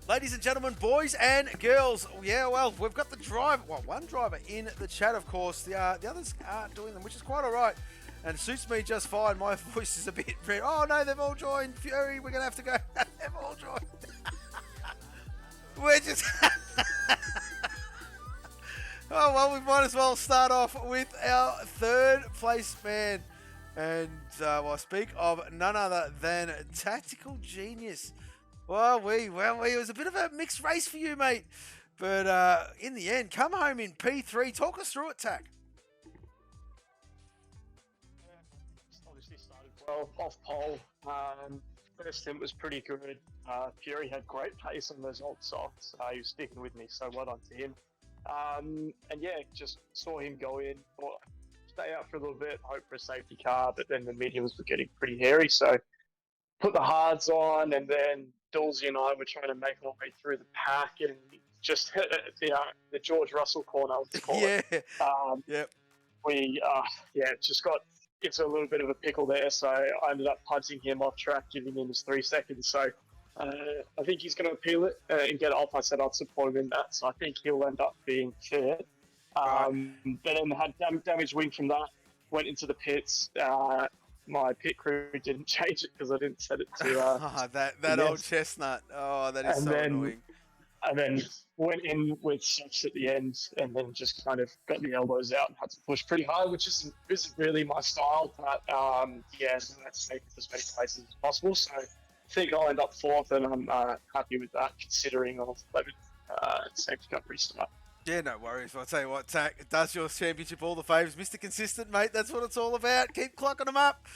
Ladies and gentlemen, boys and girls, yeah, well, we've got the driver, well, one driver in the chat, of course. The others aren't doing them, which is quite all right, and it suits me just fine. My voice is a bit red. Oh, no, they've all joined. Fury, we're going to have to go. They've all joined. We're just... Oh, well, we might as well start off with our third place man. And, well, I speak of none other than Tactical Genius. Well, it was a bit of a mixed race for you, mate. But in the end, come home in P3. Talk us through it, Tac.
Obviously started well off pole. First stint was pretty good. Fury had great pace on those old softs. He was sticking with me, so well done to him. And yeah, just saw him go in. Thought, stay out for a little bit, hope for a safety car, but then the mediums were getting pretty hairy, so put the hards on, and then Dulzy and I were trying to make our way through the pack and just hit the George Russell corner, let's call it.
Yep.
We just got into a little bit of a pickle there, so I ended up punting him off track, giving him his 3 seconds. So I think he's going to appeal it and get off. I said I'd support him in that, so I think he'll end up being fair. But then had damage wing from that, went into the pits. My pit crew didn't change it because I didn't set it to...
that old chestnut. Oh, that is annoying.
And then went in with softs at the end, and then just kind of got the elbows out and had to push pretty hard, which isn't really my style. But so that's safe as many places as possible. So I think I'll end up fourth, and I'm happy with that, considering I've let safety car restart.
Yeah, no worries. I'll tell you what, Tac, it does your championship all the favours. Mr. Consistent, mate, that's what it's all about. Keep clocking them up.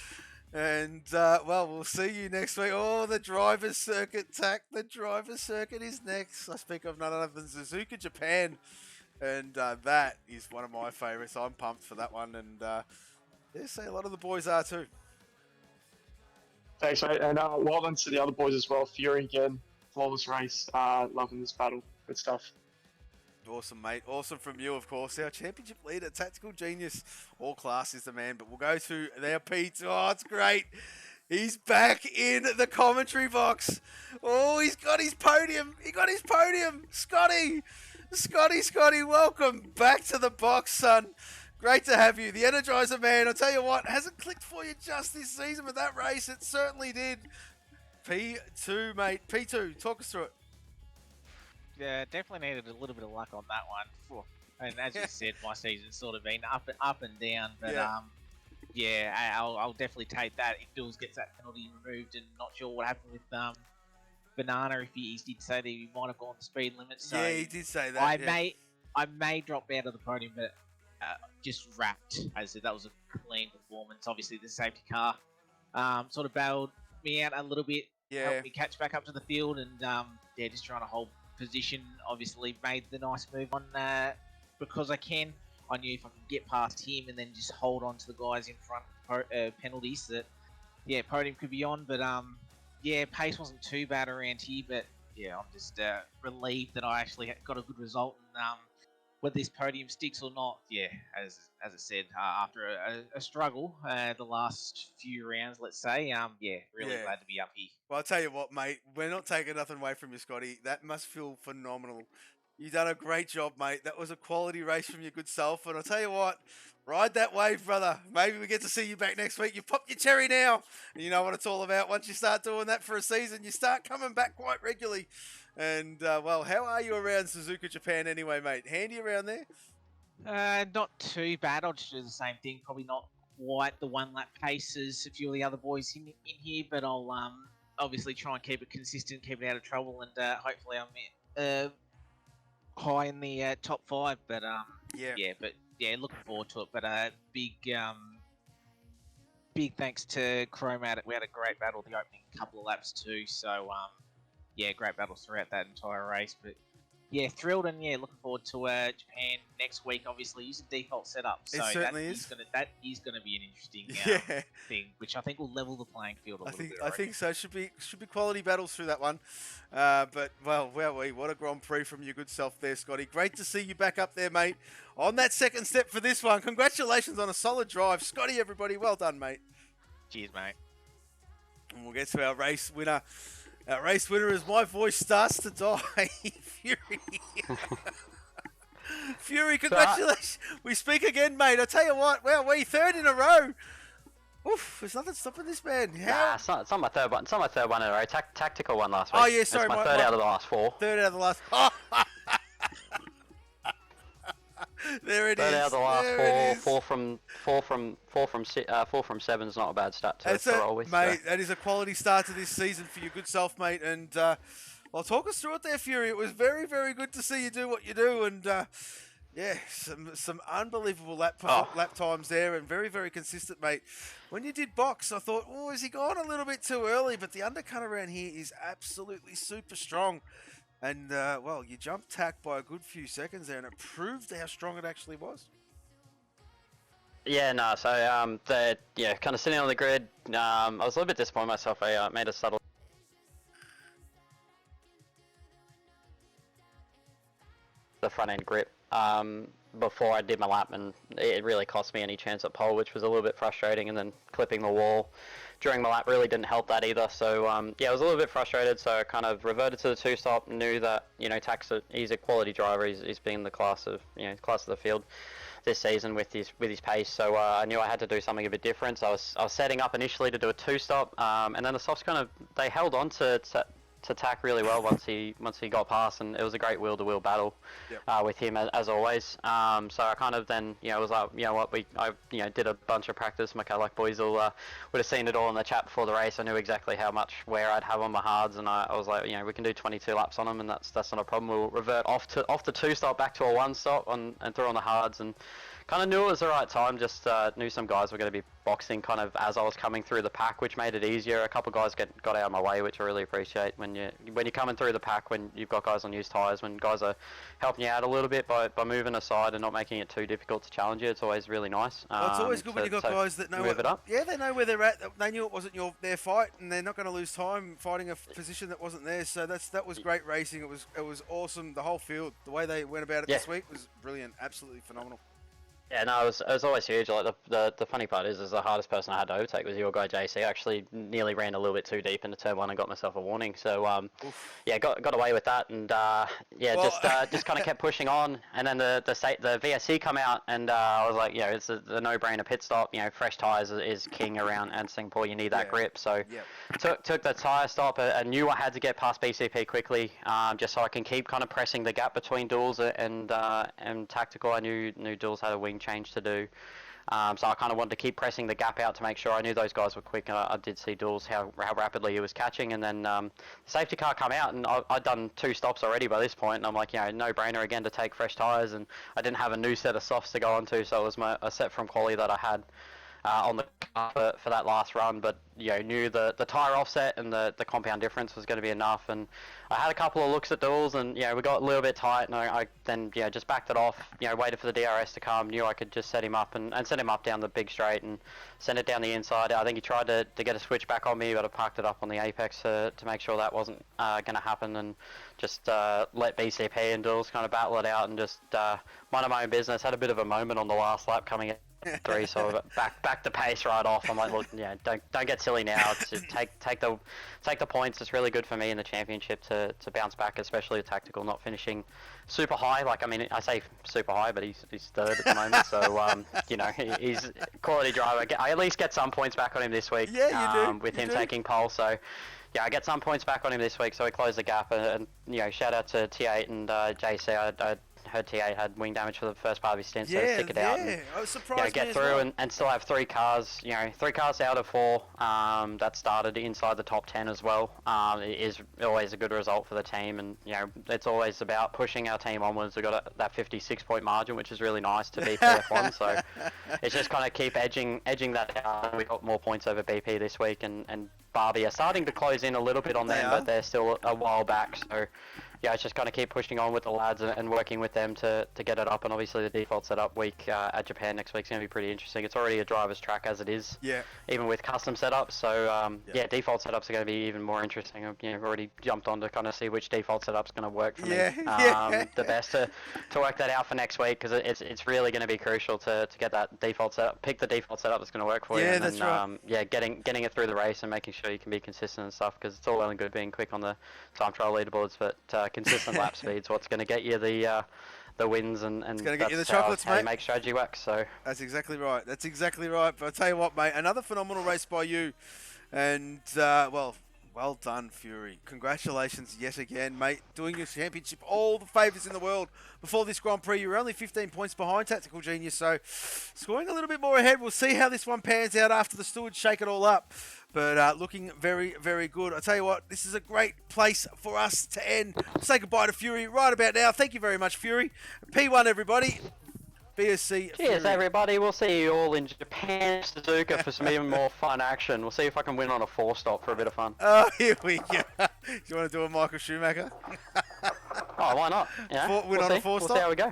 And, we'll see you next week. Oh, the driver's circuit, Tac. The driver's circuit is next. I speak of none other than Suzuka, Japan. And that is one of my favourites. I'm pumped for that one. And, a lot of the boys are too.
Thanks, mate. And well done to the other boys as well. Fury again, flawless race. Loving this battle. Good stuff.
Awesome, mate. Awesome from you, of course. Our championship leader, tactical genius, all class is the man. But we'll go to their Pete. Oh, it's great. He's back in the commentary box. Oh, he's got his podium. He got his podium. Scotty, welcome back to the box, son. Great to have you. The Energizer man, I'll tell you what, hasn't clicked for you just this season, but that race, it certainly did. P2, mate. P2, talk us through it.
Yeah, definitely needed a little bit of luck on that one. Phew. And as you said, my season's sort of been up and down. But I'll definitely take that. If Bills gets that penalty removed, and not sure what happened with Banana. If he did say that he might have gone the speed limit. So
yeah, he did say that.
I may drop out of the podium, but just wrapped. As I said, that was a clean performance. Obviously, the safety car sort of bailed me out a little bit.
Yeah.
Helped me catch back up to the field, and just trying to hold position. Obviously made the nice move on because I knew if I could get past him and then just hold on to the guys in front penalties that podium could be on. But pace wasn't too bad around here, but I'm just relieved that I actually got a good result. And whether this podium sticks or not, as I said, after a struggle the last few rounds, let's say, really glad to be up here.
Well, I'll tell you what, mate, we're not taking nothing away from you, Scotty. That must feel phenomenal. You've done a great job, mate. That was a quality race from your good self. And I'll tell you what, ride that wave, brother. Maybe we get to see you back next week. You pop your cherry now. And you know what it's all about. Once you start doing that for a season, you start coming back quite regularly. And, how are you around Suzuka, Japan anyway, mate? Handy around there?
Not too bad. I'll just do the same thing. Probably not quite the one lap pace as a few of the other boys in here, but I'll obviously try and keep it consistent, keep it out of trouble, and hopefully I'm high in the top 5. But looking forward to it. But big thanks to Chrome. We had a great battle the opening couple of laps too. So great battles throughout that entire race. But thrilled and looking forward to Japan next week. Obviously, use a default setup, so
it certainly
that is gonna be an interesting thing, which I think will level the playing field a little bit.
I think so. Should be quality battles through that one. But what a Grand Prix from your good self there, Scotty. Great to see you back up there, mate. On that second step for this one. Congratulations on a solid drive, Scotty. Everybody, well done, mate.
Cheers, mate.
And we'll get to our race winner. Our race winner, as my voice starts to die, Fury. Fury, congratulations. We speak again, mate. I tell you what, we third in a row. Oof, there's nothing stopping this man.
Nah, it's not my third one. It's not my third one in a row. Tactical one last week.
Oh, yeah, sorry.
It's my third out of the last 4.
Third out of the last. Oh. There it is.
Third out of the last 4. 4 from 7 is not a bad stat to roll with,
mate. So. That is a quality start to this season for your good self, mate. And talk us through it there, Fury. It was very, very good to see you do what you do, and some unbelievable lap times there, and very, very consistent, mate. When you did box, I thought, has he gone a little bit too early? But the undercut around here is absolutely super strong. And, you jumped tack by a good few seconds there, and it proved how strong it actually was.
Yeah, no, so, kind of sitting on the grid, I was a little bit disappointed myself. I made a subtle the front end grip before I did my lap, and it really cost me any chance at pole, which was a little bit frustrating. And then clipping the wall during my lap really didn't help that either. So I was a little bit frustrated. So I kind of reverted to the 2-stop. Knew that Tax, he's a quality driver. He's been the class of the field this season with his pace. So I knew I had to do something a bit different. So I was setting up initially to do a 2-stop, and then the softs they held on to Tack really well once he got past, and it was a great wheel-to-wheel battle with him as always. So I kind of then was like, I did a bunch of practice. My Cadillac boys all would have seen it all in the chat before the race. I knew exactly how much wear I'd have on my hards, and I was like, we can do 22 laps on them, and that's not a problem. We'll revert off the 2-stop back to a 1-stop and throw on the hards and kind of knew it was the right time. Just knew some guys were going to be boxing kind of as I was coming through the pack, which made it easier. A couple of guys got out of my way, which I really appreciate. When you're coming through the pack, when you've got guys on used tyres, when guys are helping you out a little bit by moving aside and not making it too difficult to challenge you, it's always really nice.
Well, it's always good when you've got guys that know
move it up.
Yeah, they know where they're at. They knew it wasn't their fight, and they're not going to lose time fighting a position that wasn't theirs. So that was great racing. It was awesome. The whole field, the way they went about it this week was brilliant. Absolutely phenomenal.
Yeah, no, it was always huge. Like the funny part is the hardest person I had to overtake was your guy JC. I actually nearly ran a little bit too deep into turn one and got myself a warning. So yeah, got away with that, and just kind of kept pushing on. And then the VSC come out, and I was like, it's the no-brainer pit stop. Fresh tires is king around and Singapore. You need that grip. So took the tire stop. I knew I had to get past BCP quickly, just so I can keep kind of pressing the gap between duels and tactical. I knew duels had a wing change to do, so I kind of wanted to keep pressing the gap out to make sure I knew those guys were quick, and I did see duels how rapidly he was catching. And then the safety car come out, and I'd done 2 stops already by this point, and I'm like, no brainer again to take fresh tires, and I didn't have a new set of softs to go onto, so it was a set from quali that I had on the car for that last run, but knew the tire offset and the compound difference was going to be enough. And I had a couple of looks at duels, and we got a little bit tight, and I then just backed it off, waited for the DRS to come, knew I could just set him up and set him up down the big straight and send it down the inside. I think he tried to get a switch back on me, but I parked it up on the apex to make sure that wasn't going to happen, and just let BCP and duels kind of battle it out, and just mind my own business. Had a bit of a moment on the last lap coming in 3, so back the pace right off. I'm like, look, don't get silly now. Just take the points. It's really good for me in the championship to bounce back, especially with tactical not finishing super high. Like, I mean, I say super high, but he's 3rd at the moment. So he's quality driver. I at least get some points back on him this week.
Yeah, you do.
With him taking pole. So yeah, I get some points back on him this week. So we close the gap, and shout out to T8 and JC. I heard T8 had wing damage for the first part of his stint, so stick it out. And,
I was surprised.
Get through and still have 3 cars. 3 cars out of 4 that started inside the top 10 as well. It is always a good result for the team, and it's always about pushing our team onwards. We've got that 56-point margin, which is really nice to beat F1. So it's just kind of keep edging that out. We got more points over BP this week, and Barbie are starting to close in a little bit on them, but they're still a while back. So yeah, it's just kind of keep pushing on with the lads and working with them to get it up. And obviously the default setup week at Japan next week is going to be pretty interesting. It's already a driver's track as it is, even with custom setups. So default setups are going to be even more interesting. I've already jumped on to kind of see which default setup's going to work for me the best to work that out for next week, because it's really going to be crucial to get that default setup. Pick the default setup that's going to work for you. And
that's
then,
right.
Getting it through the race and making sure you can be consistent and stuff, because it's all well and good being quick on the time trial leaderboards, but consistent lap speed's what's going to get you the wins, and
it's going to get you the chocolates, mate.
You make strategy work. So
that's exactly right. That's exactly right. But I tell you what, mate, another phenomenal race by you, and well done, Fury. Congratulations yet again, mate. Doing your championship all the favours in the world before this Grand Prix. You were only 15 points behind Tactical Genius, so scoring a little bit more ahead. We'll see how this one pans out after the stewards shake it all up. But looking very, very good. I tell you what, this is a great place for us to end. Say goodbye to Fury right about now. Thank you very much, Fury. P1, everybody. BSC.
Cheers,
Fury.
everybody. We'll see you all in Japan, Suzuka, for some even more fun action. We'll see if I can win on a 4-stop for a bit of fun.
Oh, here we go. Do you want to do a Michael Schumacher?
Oh, why not?
Win on a 4-stop?
We'll see how we go.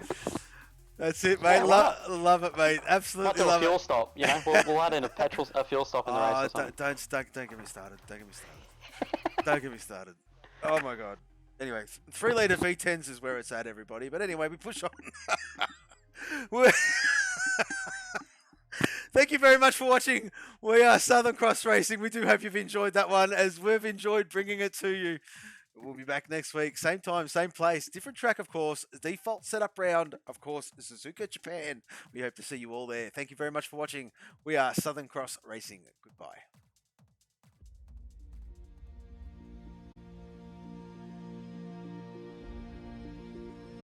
That's it, mate. Love it, mate. Absolutely love it.
Not to a fuel stop, We'll add in a fuel stop in the race or something.
Don't get me started. Don't get me started. Oh, my God. Anyway, 3-litre V10s is where it's at, everybody. But anyway, we push on. Thank you very much for watching. We are Southern Cross Racing. We do hope you've enjoyed that one, as we've enjoyed bringing it to you. We'll be back next week. Same time, same place. Different track, of course. Default setup round, of course, Suzuka, Japan. We hope to see you all there. Thank you very much for watching. We are Southern Cross Racing. Goodbye.